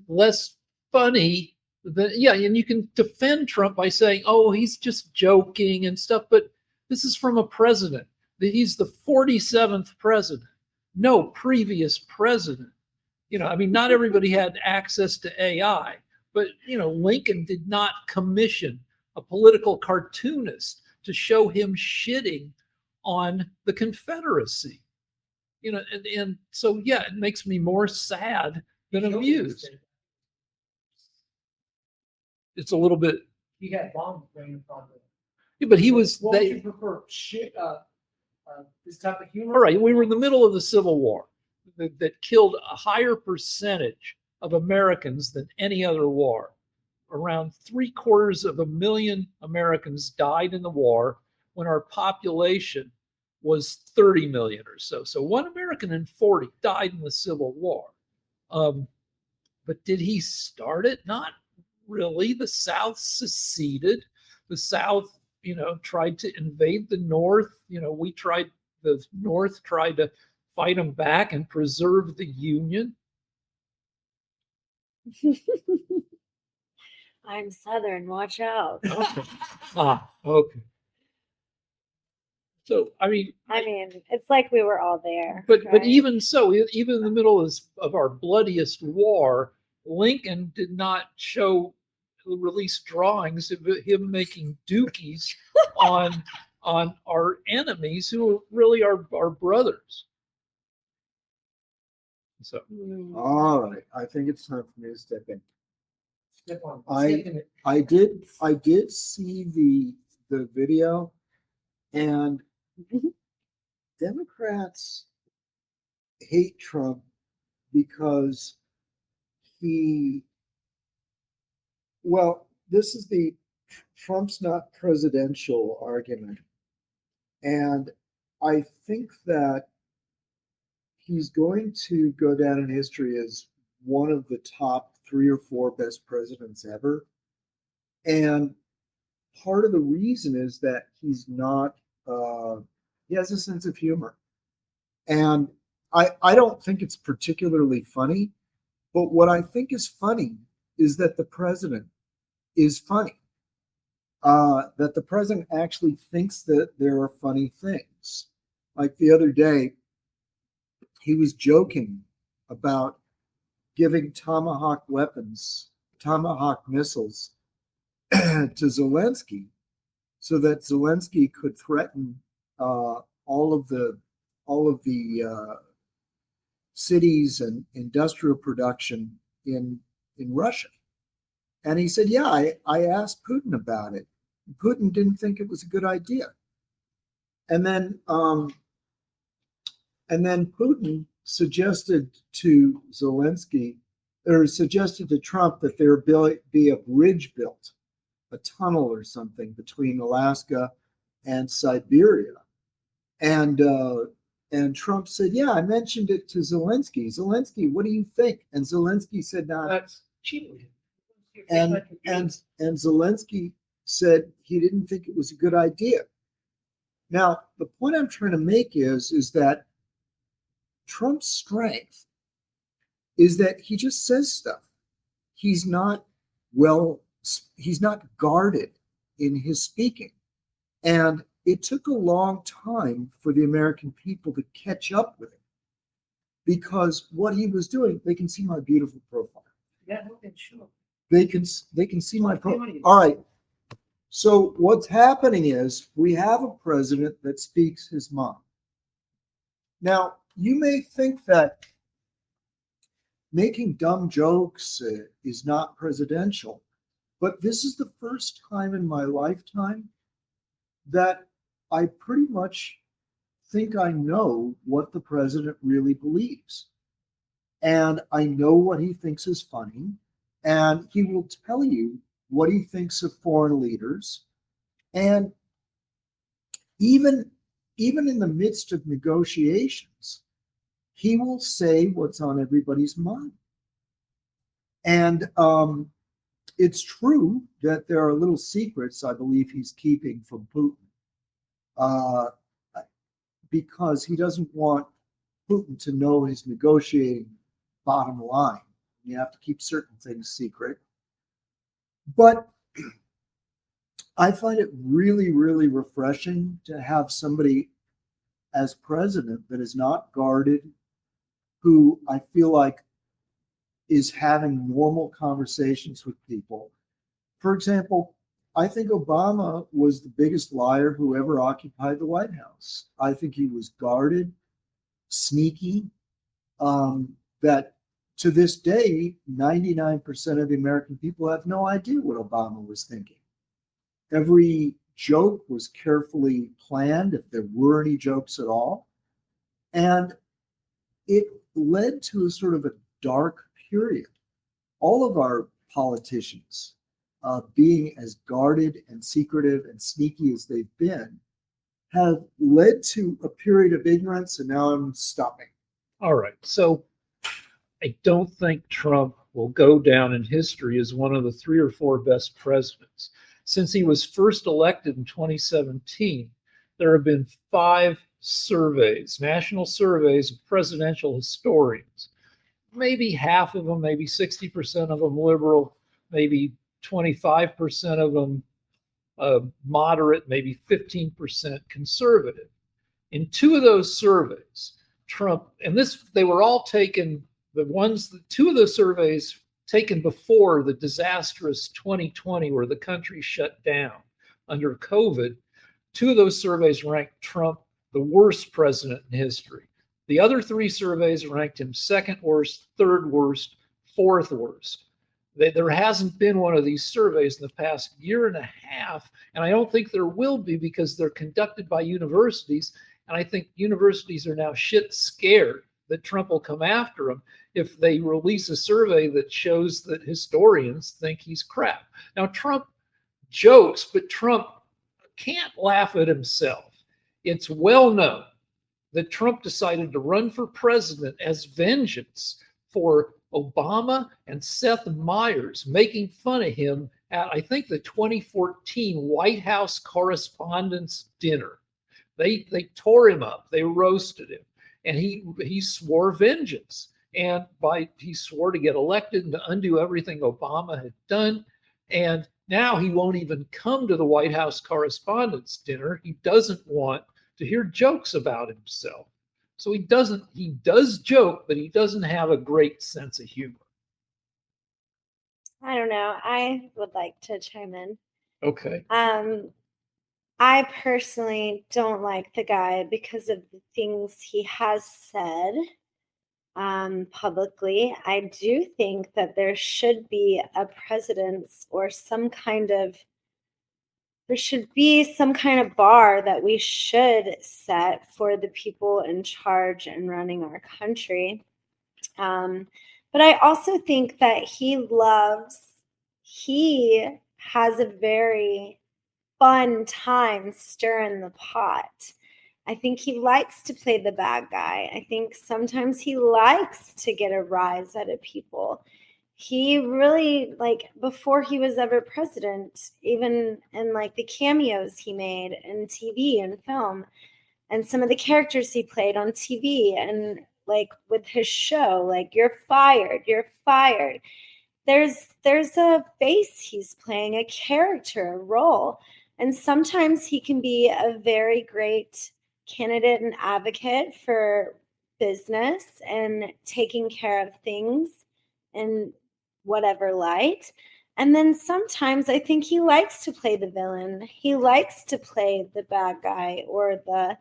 Speaker 1: less funny than, and you can defend Trump by saying, oh, he's just joking and stuff, but this is from a president. He's the 47th president. No previous president. Not everybody had access to AI, but, Lincoln did not commission a political cartoonist to show him shitting on the Confederacy. And so, it makes me more sad than amused. It's a little bit.
Speaker 4: He had bombs raining from it.
Speaker 1: Yeah, but he was.
Speaker 4: What would you prefer? Shit, this type of humor?
Speaker 1: All right, we were in the middle of the Civil War that killed a higher percentage of Americans than any other war. Around 750,000 Americans died in the war when our population was 30 million or so. So 1 American in 40 died in the Civil War. But did he start it? Not really. The South seceded. The South, tried to invade the North. The North tried to fight them back and preserve the Union.
Speaker 2: I'm Southern, watch out.
Speaker 1: Okay. Okay. So, I mean,
Speaker 2: it's like we were all there.
Speaker 1: But
Speaker 2: right?
Speaker 1: even so, even in the middle of our bloodiest war, Lincoln did not release drawings of him making dookies on our enemies who are really our brothers. So,
Speaker 3: all right, I think it's time for me to step in.
Speaker 4: Step on.
Speaker 3: I did see the video, and Democrats hate Trump because this is the Trump's not presidential argument. And I think that he's going to go down in history as one of the top 3 or 4 best presidents ever. And part of the reason is that he's not He has a sense of humor. And I don't think it's particularly funny, but what I think is funny is that the president is funny. That the president actually thinks that there are funny things. Like the other day, he was joking about giving Tomahawk missiles to Zelensky, so that Zelensky could threaten all of the cities and industrial production in Russia. And he said, yeah, I asked Putin about it. Putin didn't think it was a good idea. And then Putin suggested to Zelensky, or suggested to Trump, that there be a bridge built, a tunnel or something between Alaska and Siberia. And Trump said, yeah, I mentioned it to Zelensky. Zelensky, what do you think? And Zelensky said, no.
Speaker 1: That's cheating.
Speaker 3: And Zelensky said he didn't think it was a good idea. Now, the point I'm trying to make is that Trump's strength is that he just says stuff. He's not guarded in his speaking. And it took a long time for the American people to catch up with him, because what he was doing, they can see my beautiful profile.
Speaker 1: Yeah, sure.
Speaker 3: They can see my profile. All right. So what's happening is we have a president that speaks his mind. Now, you may think that making dumb jokes is not presidential, but this is the first time in my lifetime that I pretty much think I know what the president really believes. And I know what he thinks is funny. And he will tell you what he thinks of foreign leaders. And even in the midst of negotiations, he will say what's on everybody's mind. And it's true that there are little secrets I believe he's keeping from Putin, because he doesn't want Putin to know his negotiating bottom line. You have to keep certain things secret. But I find it really, really refreshing to have somebody as president that is not guarded, who I feel like is having normal conversations with people. For example, I think Obama was the biggest liar who ever occupied the White House. I think he was guarded, sneaky, that to this day, 99% of the American people have no idea what Obama was thinking. Every joke was carefully planned, if there were any jokes at all. And it led to a sort of a dark period. All of our politicians, being as guarded and secretive and sneaky as they've been, have led to a period of ignorance, and now I'm stopping.
Speaker 1: All right. So I don't think Trump will go down in history as one of the 3 or 4 best presidents. Since he was first elected in 2017, there have been 5 surveys, national surveys of presidential historians. Maybe half of them, maybe 60% of them liberal, maybe 25% of them moderate, maybe 15% conservative. In 2 of those surveys, Trump, and they were all taken, 2 of those surveys taken before the disastrous 2020, where the country shut down under COVID. 2 of those surveys ranked Trump the worst president in history. The other 3 surveys ranked him 2nd worst, 3rd worst, 4th worst. There hasn't been one of these surveys in the past year and a half, and I don't think there will be, because they're conducted by universities, and I think universities are now shit scared that Trump will come after them if they release a survey that shows that historians think he's crap. Now, Trump jokes, but Trump can't laugh at himself. It's well known that Trump decided to run for president as vengeance for Obama and Seth Meyers making fun of him at, I think, the 2014 White House Correspondents' Dinner. They tore him up. They roasted him, and he swore vengeance. And he swore to get elected and to undo everything Obama had done. And now he won't even come to the White House Correspondents' Dinner. He doesn't want to hear jokes about himself. So he does joke, but he doesn't have a great sense of humor.
Speaker 2: I don't know. I would like to chime in.
Speaker 1: Okay.
Speaker 2: I personally don't like the guy because of the things he has said publicly. I do think that there should be a precedence or there should be some kind of bar that we should set for the people in charge and running our country. But I also think that he has a very fun time stirring the pot. I think he likes to play the bad guy. I think sometimes he likes to get a rise out of people. He really, like, before he was ever president, even in like the cameos he made in TV and film, and some of the characters he played on TV, and like with his show, like you're fired. There's a face he's playing, a character, a role. And sometimes he can be a very great candidate and advocate for business and taking care of things in whatever light. And then sometimes I think he likes to play the villain. He likes to play the bad guy or the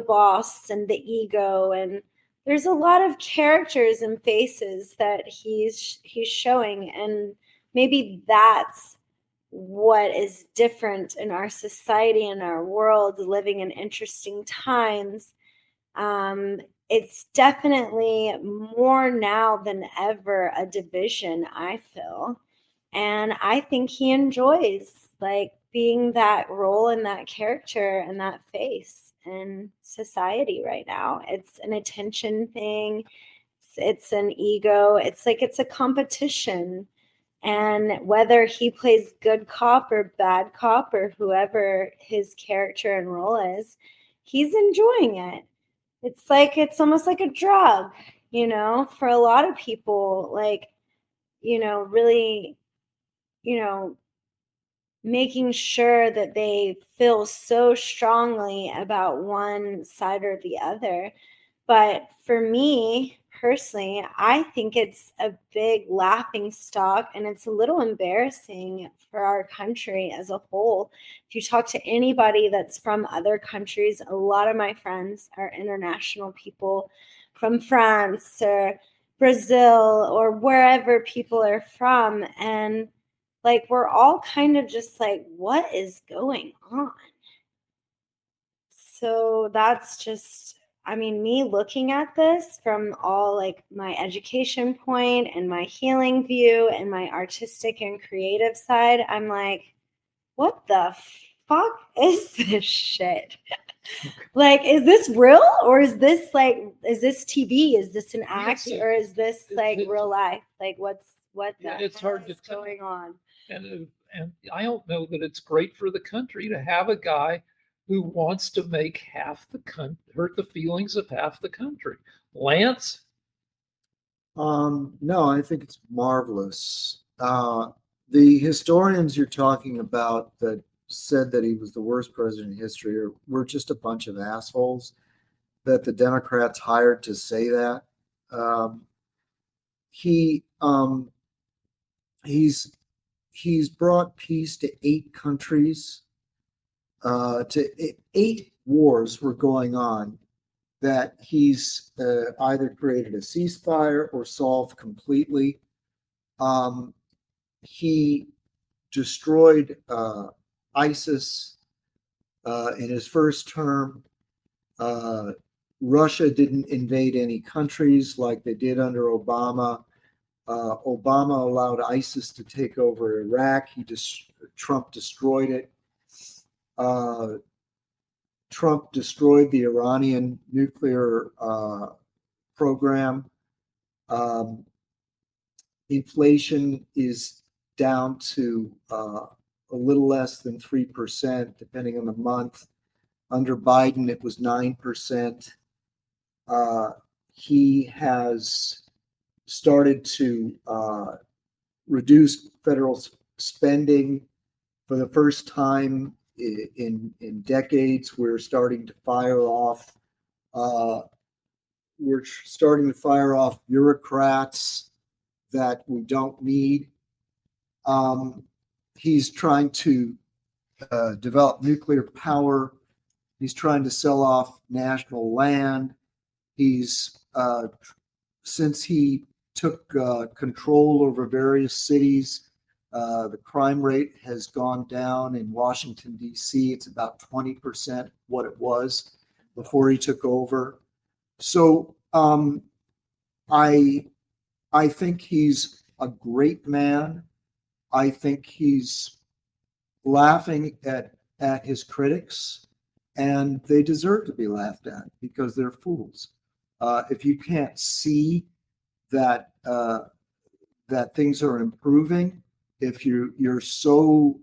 Speaker 2: boss and the ego. And there's a lot of characters and faces that he's showing. And maybe that's what is different in our society and our world, living in interesting times. It's definitely more now than ever a division, I feel. And I think he enjoys like being that role and that character and that face in society right now. It's an attention thing. It's an ego. It's like it's a competition. And whether he plays good cop or bad cop or whoever his character and role is, he's enjoying it. It's almost like a drug, for a lot of people, like, really, making sure that they feel so strongly about one side or the other. But for me personally, I think it's a big laughing stock, and it's a little embarrassing for our country as a whole. If you talk to anybody that's from other countries, a lot of my friends are international people from France or Brazil or wherever people are from. And like, we're all kind of just like, what is going on? So that's just, me looking at this from all like my education point and my healing view and my artistic and creative side. I'm like, what the fuck is this shit? Like, is this real, or is this TV? Is this an act, or is this like real life? Like, what
Speaker 1: it's hard to tell.
Speaker 2: Going on?
Speaker 1: And I don't know that it's great for the country to have a guy who wants to make hurt the feelings of half the country. Lance?
Speaker 3: No, I think it's marvelous. The historians you're talking about that said that he was the worst president in history were just a bunch of assholes that the Democrats hired to say that. He's brought peace to 8 countries. To 8 wars were going on that he's either created a ceasefire or solved completely. He destroyed ISIS in his first term. Russia didn't invade any countries like they did under Obama. Obama allowed ISIS to take over Iraq. Trump destroyed it. Trump destroyed the Iranian nuclear program. Inflation is down to a little less than 3%, depending on the month. Under Biden, it was 9%. He has started to reduce federal spending for the first time in decades. We're starting to fire off. We're starting to fire off bureaucrats that we don't need. He's trying to develop nuclear power. He's trying to sell off national land. He's since he took control over various cities, the crime rate has gone down in Washington, D.C. It's about 20% what it was before he took over. So I think he's a great man. I think he's laughing at his critics, and they deserve to be laughed at because they're fools. If you can't see that that things are improving, if you're so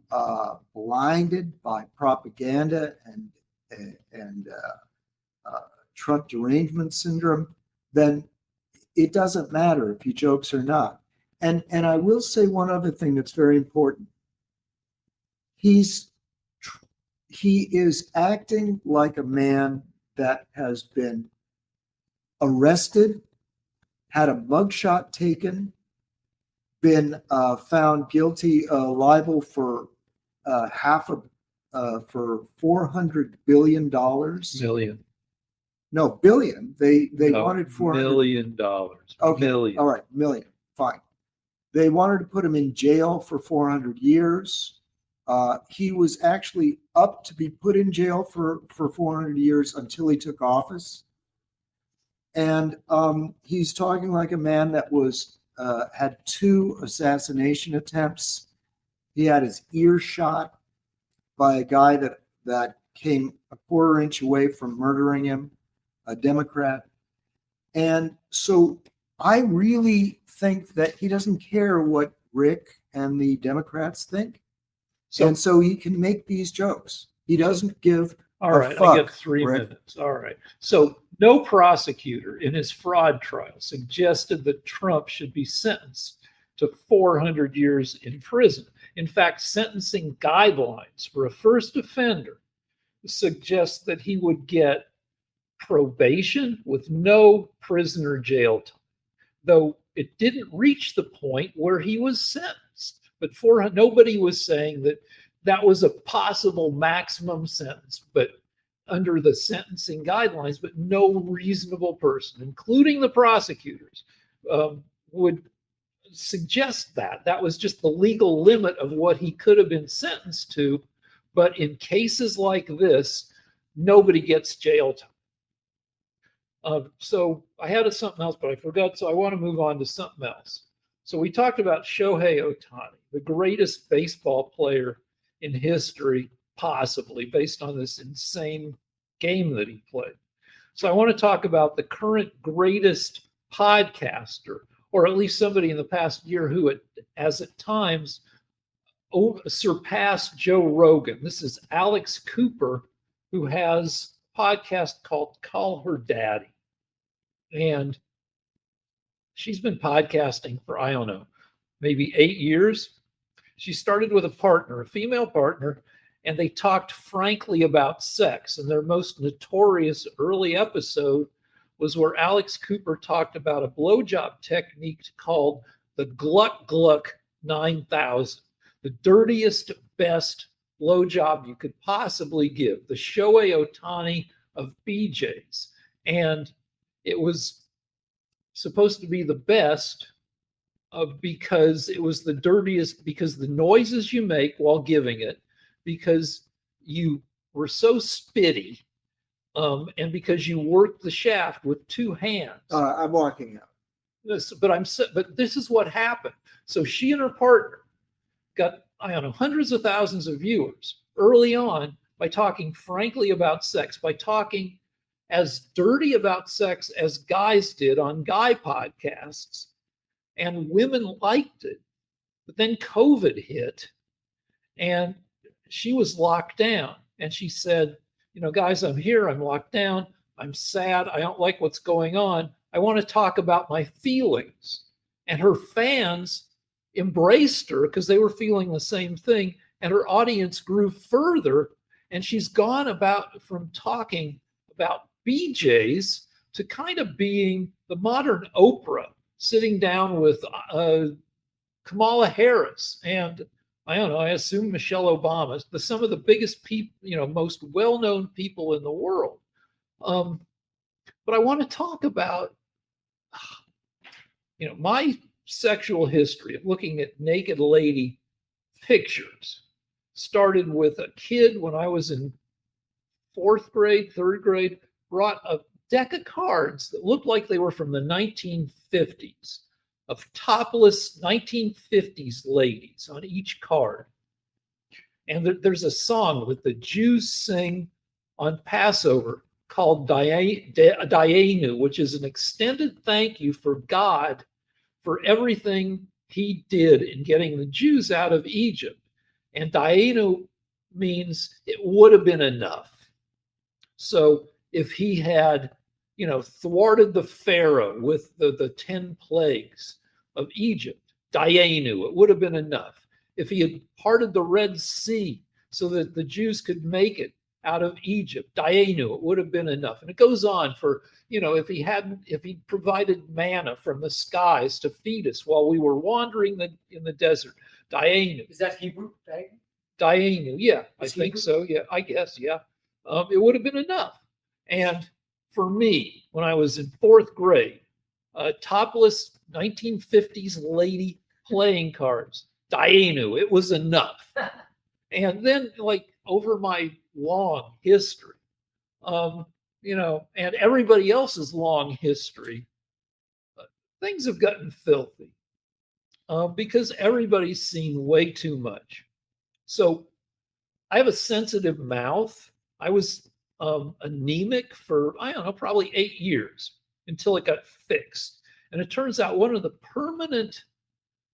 Speaker 3: blinded by propaganda and Trump derangement syndrome, then it doesn't matter if he jokes or not. And I will say one other thing that's very important. He is acting like a man that has been arrested, had a mugshot taken, been found guilty, liable for for $400 billion.
Speaker 1: Million.
Speaker 3: No, billion. They
Speaker 1: No,
Speaker 3: wanted $400
Speaker 1: million.
Speaker 3: Okay,
Speaker 1: Million.
Speaker 3: all right, million. Fine. They wanted to put him in jail for 400 years. He was actually up to be put in jail for 400 years until he took office. And he's talking like a man that was had 2 assassination attempts. He had his ear shot by a guy that came a quarter inch away from murdering him, a Democrat. And so I really think that he doesn't care what Rick and the Democrats think. And so he can make these jokes. He doesn't give
Speaker 1: All right, I get 3
Speaker 3: Rick.
Speaker 1: minutes. All right. So no prosecutor in his fraud trial suggested that Trump should be sentenced to 400 years in prison. In fact, sentencing guidelines for a first offender suggest that he would get probation with no prisoner jail time, though it didn't reach the point where he was sentenced. But nobody was saying that was a possible maximum sentence, but under the sentencing guidelines, but no reasonable person, including the prosecutors, would suggest that was just the legal limit of what he could have been sentenced to. But in cases like this, nobody gets jail time. So I had something else, but I forgot. So I want to move on to something else. So we talked about Shohei Ohtani, the greatest baseball player in history, possibly, based on this insane game that he played. So I want to talk about the current greatest podcaster, or at least somebody in the past year who has at times surpassed Joe Rogan. This is Alex Cooper, who has a podcast called Call Her Daddy. And she's been podcasting for, I don't know, maybe 8 years. She started with a partner, a female partner, and they talked frankly about sex. And their most notorious early episode was where Alex Cooper talked about a blowjob technique called the Gluck Gluck 9000, the dirtiest, best blowjob you could possibly give, the Shohei Ohtani of BJs. And it was supposed to be the best because it was the dirtiest, because the noises you make while giving it, because you were so spitty, and because you worked the shaft with 2 hands.
Speaker 3: I'm walking out.
Speaker 1: But this is what happened. So she and her partner got, I don't know, hundreds of thousands of viewers early on by talking frankly about sex, by talking as dirty about sex as guys did on guy podcasts. And women liked it. But then COVID hit and she was locked down. And she said guys, I'm here, I'm locked down, I'm sad, I don't like what's going on. I want to talk about my feelings. And her fans embraced her because they were feeling the same thing. And her audience grew further. And she's gone about from talking about BJ's to kind of being the modern Oprah, sitting down with Kamala Harris and I don't know, I assume Michelle Obama, some of the biggest people, most well-known people in the world. But I want to talk about, my sexual history of looking at naked lady pictures. Started with a kid when I was in fourth grade, third grade, brought a deck of cards that looked like they were from the 1950s, of topless 1950s ladies on each card. And there's a song that the Jews sing on Passover called Dayenu, which is an extended thank you for God for everything he did in getting the Jews out of Egypt. And Dayenu means it would have been enough. So if he had, thwarted the Pharaoh with the 10 plagues of Egypt, Dayenu, it would have been enough. If he had parted the Red Sea so that the Jews could make it out of Egypt, Dayenu, it would have been enough. And it goes on for, if he provided manna from the skies to feed us while we were wandering in the desert, Dayenu.
Speaker 4: Is that Hebrew?
Speaker 1: Dayenu, yeah, I think
Speaker 4: Hebrew?
Speaker 1: so. Yeah, I guess, yeah. It would have been enough. And for me, when I was in fourth grade, topless 1950s lady playing cards, Dayenu, it was enough. And then, over my long history, and everybody else's long history, things have gotten filthy because everybody's seen way too much. So I have a sensitive mouth. I was anemic for, I don't know, probably 8 years until it got fixed. And it turns out one of the permanent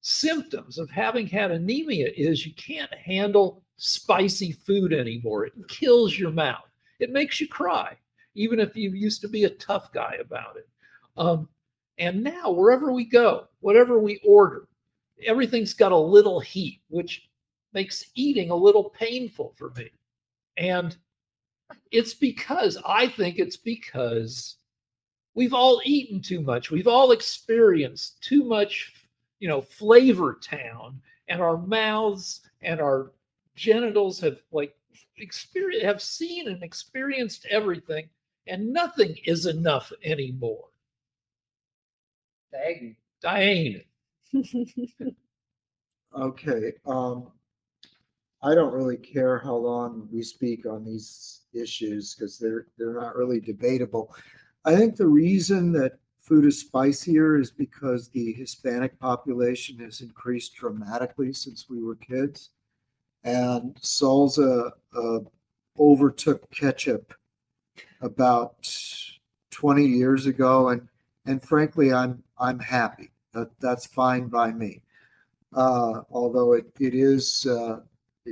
Speaker 1: symptoms of having had anemia is you can't handle spicy food anymore. It kills your mouth. It makes you cry, even if you used to be a tough guy about it. And now, wherever we go, whatever we order, everything's got a little heat, which makes eating a little painful for me. And I think it's because we've all eaten too much. We've all experienced too much, flavor town, and our mouths and our genitals have seen and experienced everything, and nothing is enough anymore. Dang.
Speaker 3: Okay. I don't really care how long we speak on these issues because they're not really debatable. I think the reason that food is spicier is because the Hispanic population has increased dramatically since we were kids, and salsa overtook ketchup about 20 years ago, and frankly, I'm happy. That's fine by me. Although it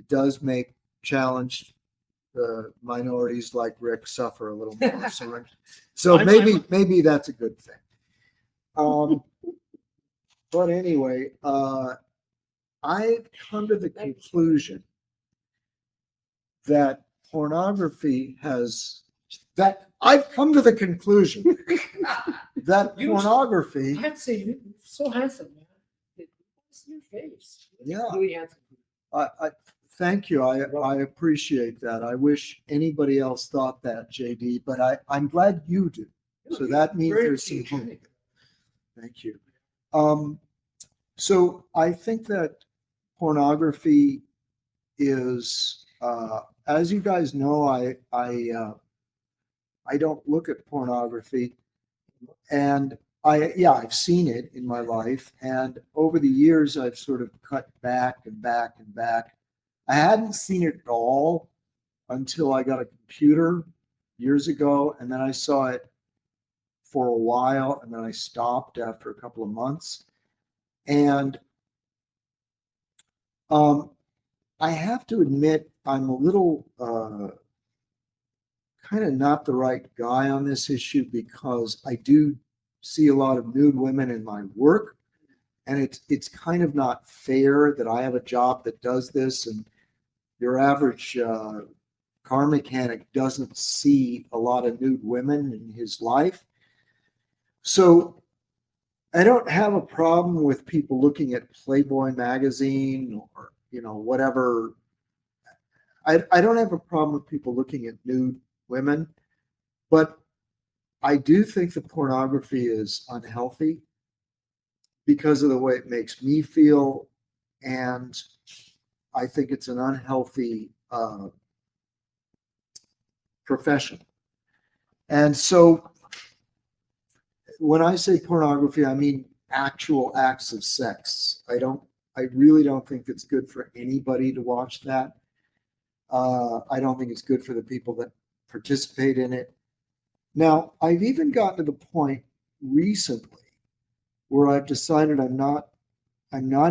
Speaker 3: does make challenged minorities like Rick suffer a little more. So maybe that's a good thing. But anyway, I've come to the conclusion that pornography I've come to the conclusion that pornography.
Speaker 4: I have to say, you're so handsome, man. What's your face?
Speaker 3: Yeah.
Speaker 4: Really handsome.
Speaker 3: Thank you. I appreciate that. I wish anybody else thought that, JD, but I'm glad you do. So that means there's some hope. Thank you. So I think that pornography is, as you guys know, I don't look at pornography, and I've seen it in my life, and over the years I've sort of cut back and back and back. I hadn't seen it at all until I got a computer years ago, and then I saw it for a while, and then I stopped after a couple of months. And I have to admit, I'm a little kind of not the right guy on this issue because I do see a lot of nude women in my work, and it's kind of not fair that I have a job that does this, and your average car mechanic doesn't see a lot of nude women in his life. So I don't have a problem with people looking at Playboy magazine or, whatever. I don't have a problem with people looking at nude women, but I do think the pornography is unhealthy because of the way it makes me feel. And I think it's an unhealthy profession. And so when I say pornography, I mean actual acts of sex. I really don't think it's good for anybody to watch that. I don't think it's good for the people that participate in it. Now, I've even gotten to the point recently where I've decided I'm not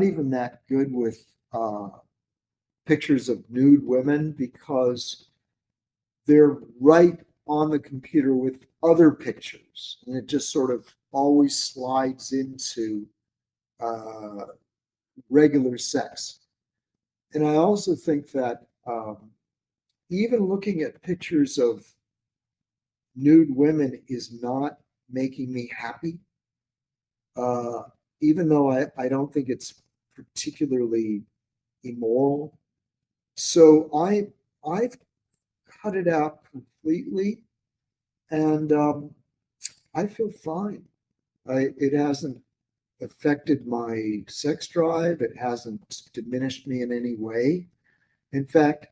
Speaker 3: even that good with pictures of nude women because they're right on the computer with other pictures, and it just sort of always slides into regular sex. And I also think that even looking at pictures of nude women is not making me happy, even though I don't think it's particularly immoral. So I've cut it out completely, and I feel fine. It hasn't affected my sex drive. It hasn't diminished me in any way. In fact,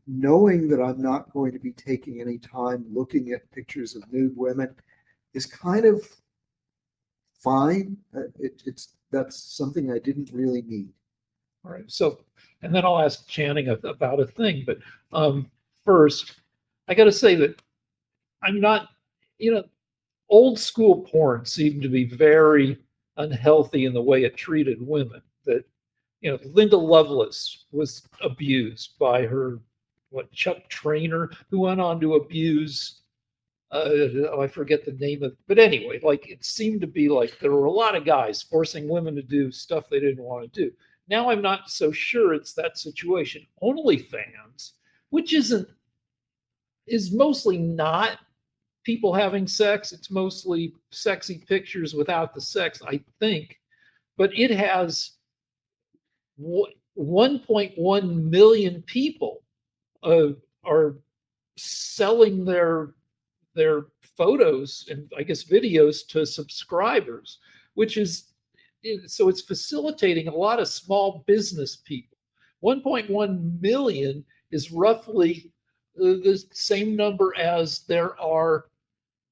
Speaker 3: knowing that I'm not going to be taking any time looking at pictures of nude women is kind of fine. That's something I didn't really need.
Speaker 1: All right. So, and then I'll ask Channing about a thing. But first, I got to say that I'm not, old school porn seemed to be very unhealthy in the way it treated women. That, Linda Lovelace was abused by her, Chuck Trainer, who went on to abuse, I forget the name of, but anyway, it seemed to be like there were a lot of guys forcing women to do stuff they didn't want to do. Now I'm not so sure it's that situation. OnlyFans, which is mostly not people having sex. It's mostly sexy pictures without the sex, I think. But it has 1.1 million people are selling their photos and I guess videos to subscribers, which is, so it's facilitating a lot of small business people. 1.1 million is roughly the same number as there are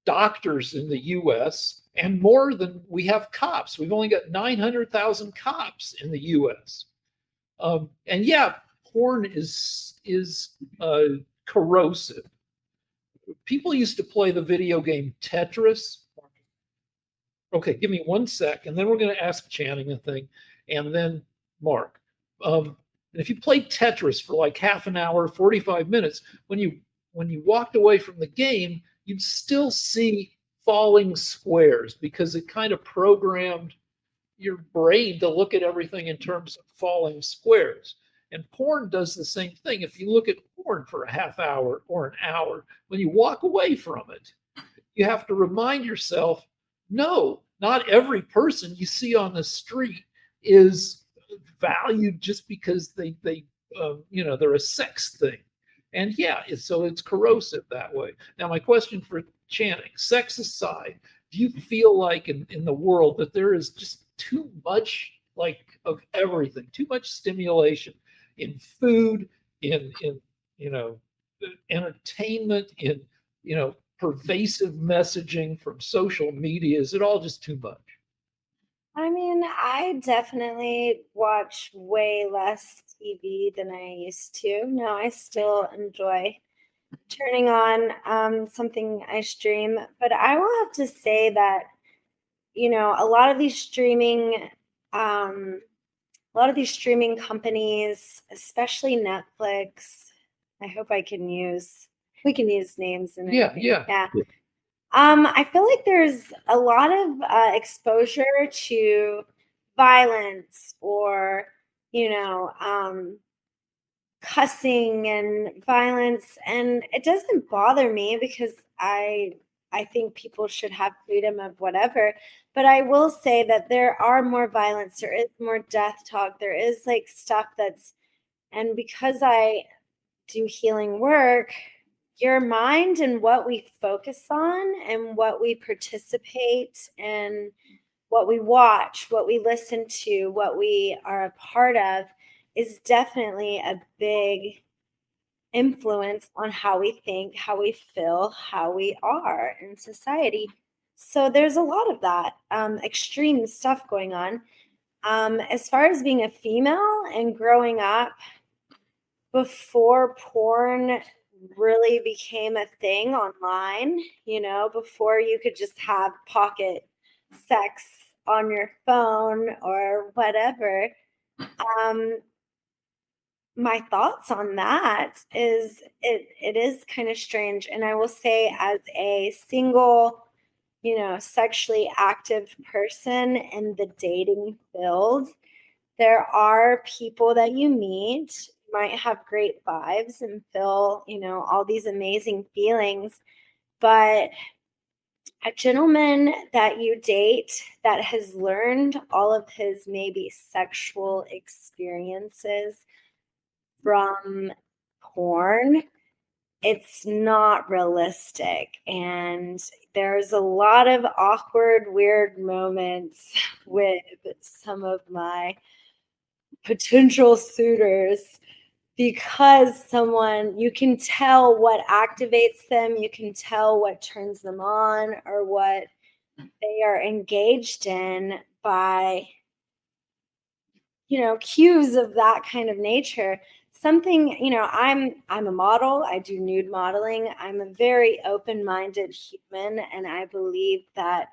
Speaker 1: doctors in the US and more than we have cops. We've only got 900,000 cops in the US. And yeah, porn is corrosive. People used to play the video game Tetris. Okay, give me 1 sec, and then we're going to ask Channing a thing, and then Mark. And if you played Tetris for like half an hour, 45 minutes, when you walked away from the game, you'd still see falling squares because it kind of programmed your brain to look at everything in terms of falling squares. And porn does the same thing. If you look at porn for a half hour or an hour, when you walk away from it, you have to remind yourself, no, not every person you see on the street is valued just because they're a sex thing. And yeah, so it's corrosive that way. Now, my question for Channing, sex aside, do you feel like in the world that there is just too much of everything, too much stimulation in food, in entertainment, in pervasive messaging from social media? Is it all just too much?
Speaker 2: I mean, I definitely watch way less TV than I used to. Now I still enjoy turning on something I stream, but I will have to say that a lot of these streaming companies, especially Netflix, I hope I can use We can use names and
Speaker 1: Yeah,
Speaker 2: everything.
Speaker 1: yeah.
Speaker 2: I feel like there's a lot of exposure to violence or, cussing and violence, and it doesn't bother me because I think people should have freedom of whatever. But I will say that there are more violence, there is more death talk, there is like stuff that's, and because I do healing work, your mind and what we focus on and what we participate in, what we watch, what we listen to, what we are a part of is definitely a big influence on how we think, how we feel, how we are in society. So there's a lot of that extreme stuff going on. As far as being a female and growing up before porn really became a thing online, before you could just have pocket sex on your phone or whatever. My thoughts on that is it is kind of strange. And I will say, as a single, sexually active person in the dating field, there are people that you meet, might have great vibes and feel, all these amazing feelings. But a gentleman that you date that has learned all of his maybe sexual experiences from porn, it's not realistic. And there's a lot of awkward, weird moments with some of my potential suitors because you can tell what activates them, you can tell what turns them on or what they are engaged in by cues of that kind of nature. Something, I'm a model, I do nude modeling, I'm a very open-minded human, and I believe that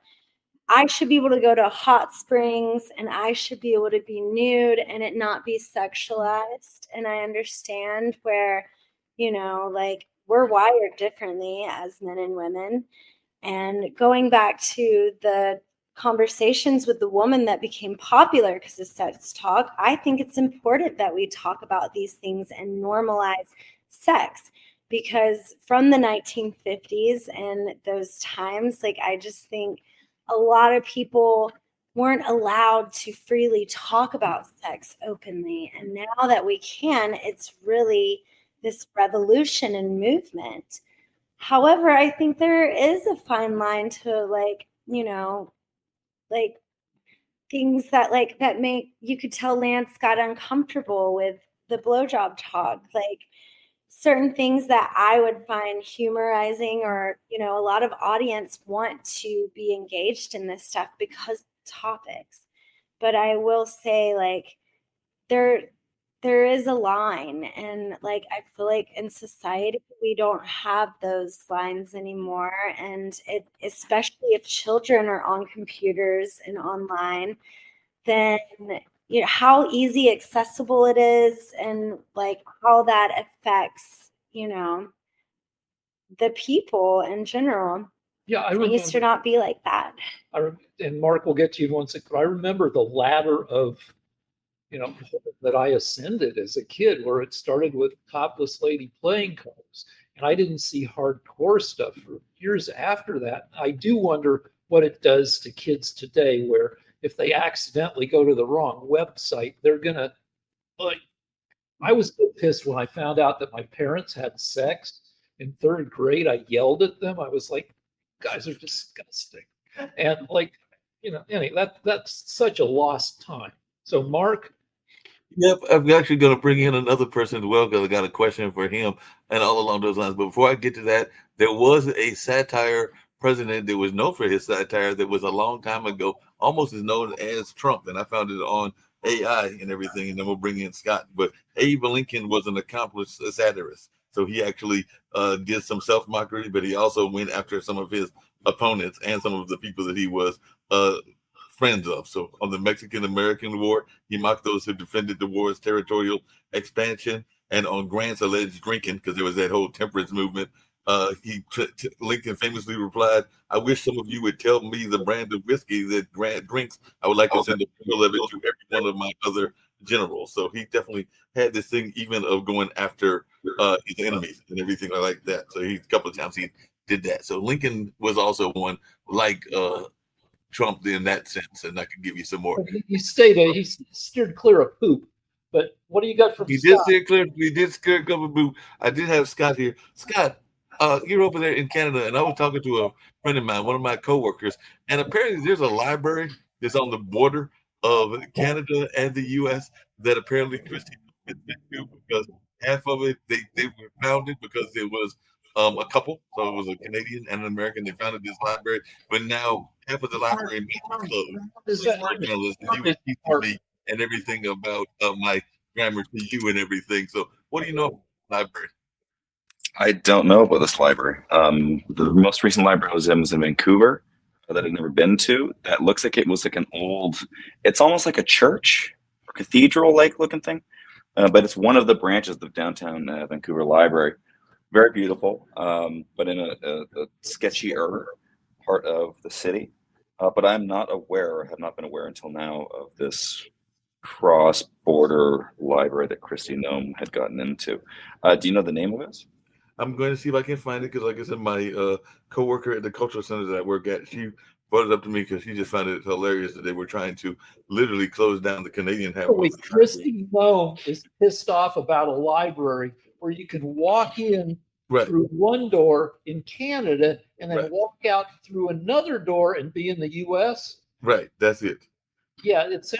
Speaker 2: I should be able to go to hot springs and I should be able to be nude and it not be sexualized. And I understand where, like we're wired differently as men and women. And going back to the conversations with the woman that became popular because of sex talk, I think it's important that we talk about these things and normalize sex, because from the 1950s and those times, like I just think a lot of people weren't allowed to freely talk about sex openly. And now that we can, it's really this revolution and movement. However, I think there is a fine line to like things that make, you could tell Lance got uncomfortable with the blowjob talk, like certain things that I would find humorizing, or a lot of audience want to be engaged in this stuff because of the topics. But I will say, like, there is a line, and like I feel like in society we don't have those lines anymore, and it, especially if children are on computers and online, then how easy accessible it is, and like how that affects the people in general.
Speaker 1: Yeah, I
Speaker 2: It
Speaker 1: remember.
Speaker 2: used to not be like that.
Speaker 1: And Mark will get to you in one second, but I remember the ladder of that I ascended as a kid, where it started with topless lady playing cards, and I didn't see hardcore stuff for years after that. I do wonder what it does to kids today, where if they accidentally go to the wrong website, they're gonna like. I was so pissed when I found out that my parents had sex in third grade. I yelled at them. I was like, "Guys are disgusting," and like, anyway, that's such a lost time. So, Mark.
Speaker 5: Yep, I'm actually going to bring in another person as well because I got a question for him and all along those lines. But before I get to that, there was a satire president that was known for his satire that was a long time ago, almost as known as Trump. And I found it on AI and everything. And then we'll bring in Scott. But Abe Lincoln was an accomplished satirist. So he actually did some self-mockery, but he also went after some of his opponents and some of the people that he was friends of. So on the Mexican-American War, he mocked those who defended the war's territorial expansion. And on Grant's alleged drinking, because there was that whole temperance movement Lincoln famously replied, "I wish some of you would tell me the brand of whiskey that Grant drinks. I would like to send a bottle of it to every one of my other generals." So he definitely had this thing even of going after his enemies and everything like that. So a couple of times he did that. So Lincoln was also one like Trump in that sense, and I can give you some more.
Speaker 1: He steered clear of poop. But what do you got from
Speaker 5: He
Speaker 1: Scott?
Speaker 5: He did steer clear of poop. I did have Scott here. Scott, you're over there in Canada, and I was talking to a friend of mine, one of my coworkers, and apparently there's a library that's on the border of Canada and the U.S. that apparently Christy has been to, because half of it they were founded because it was a couple, so it was a Canadian and an American. They founded this library, but now half of the library is closed. So, and everything about my grammar to you and everything. So, what do you know about the library?
Speaker 6: I don't know about this library. The most recent library I was in Vancouver that I'd never been to. That looks like it was like an old, it's almost like a church or cathedral-like looking thing. But it's one of the branches of downtown Vancouver Library. Very beautiful, but in a sketchier part of the city. But I'm not aware, have not been aware until now, of this cross-border library that Christy Nome had gotten into. Do you know the name of it?
Speaker 5: I'm going to see if I can find it because, like I said, my coworker at the cultural center that I work at, she brought it up to me because she just found it hilarious that they were trying to literally close down the Canadian half.
Speaker 1: Christy Nome is pissed off about a library where you can walk in through one door in Canada and then walk out through another door and be in the U.S.
Speaker 5: Right, that's it.
Speaker 1: Yeah, it's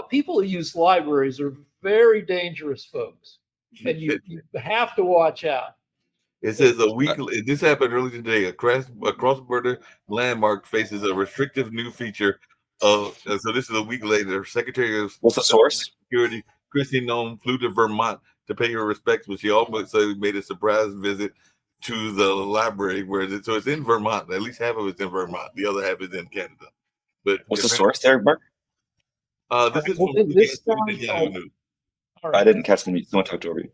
Speaker 1: people who use libraries are very dangerous folks, and you have to watch out.
Speaker 5: It says this happened early today. A cross-border landmark faces a restrictive new feature. So this is a week later. Secretary of
Speaker 6: What's the source?
Speaker 5: Security Christy Nome flew to Vermont to pay her respects, but she also made a surprise visit to the library so it's in Vermont. At least half of it's in Vermont. The other half is in Canada. But
Speaker 6: what's the source there, Mark?
Speaker 5: This is from
Speaker 6: I didn't catch the meat. Someone talked over you.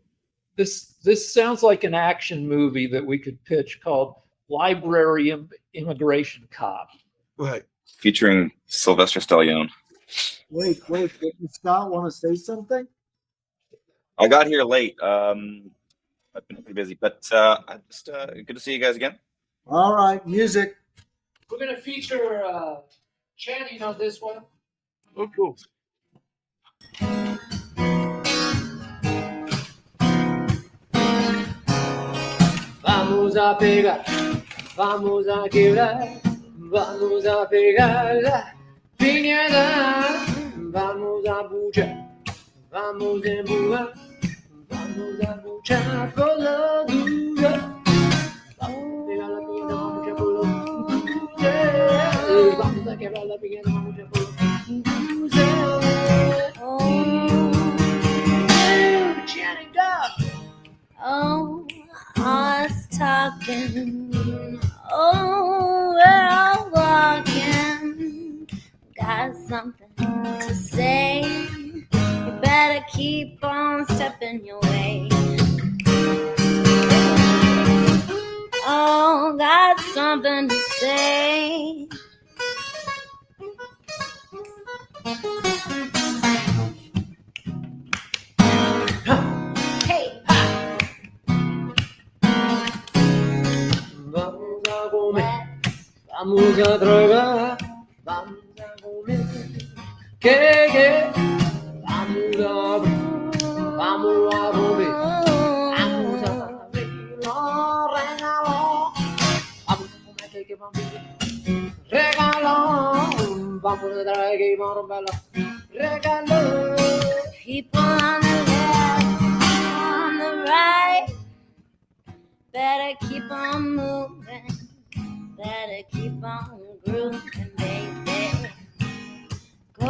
Speaker 1: This sounds like an action movie that we could pitch called Library Immigration Cop.
Speaker 5: Right.
Speaker 6: Featuring Sylvester Stallone.
Speaker 3: Wait. Didn't Scott want to say something?
Speaker 6: I got here late. I've been pretty busy, but I just good to see you guys again.
Speaker 3: All right, music.
Speaker 1: We're going to feature Channing on this one.
Speaker 5: Oh, cool.
Speaker 4: Vamos a pegar, vamos a quebrar, vamos a pegar la piñata, vamos a buchar, vamos a empujar, vamos a buchar por la dura. Vamos a pegar la piñata, vamos a buchar por la dura. Vamos a quebrar la piñata, vamos a buchar por la dura. Channing, go!
Speaker 2: Oh, us talking. Oh, we're all walking. Got something to say. You better keep on stepping your way. Oh, got something to say. Hey,
Speaker 4: vamos a comer, vamos a tragar, vamos a comer, que, vamos a abrir, vamos a comer, vamos a abrir los regalos, vamos a comer que vamos a regalos, vamos a traer que vamos a romperlo, regalos.
Speaker 2: people on the left, on the right, better keep on moving, better keep on grooving, baby. Go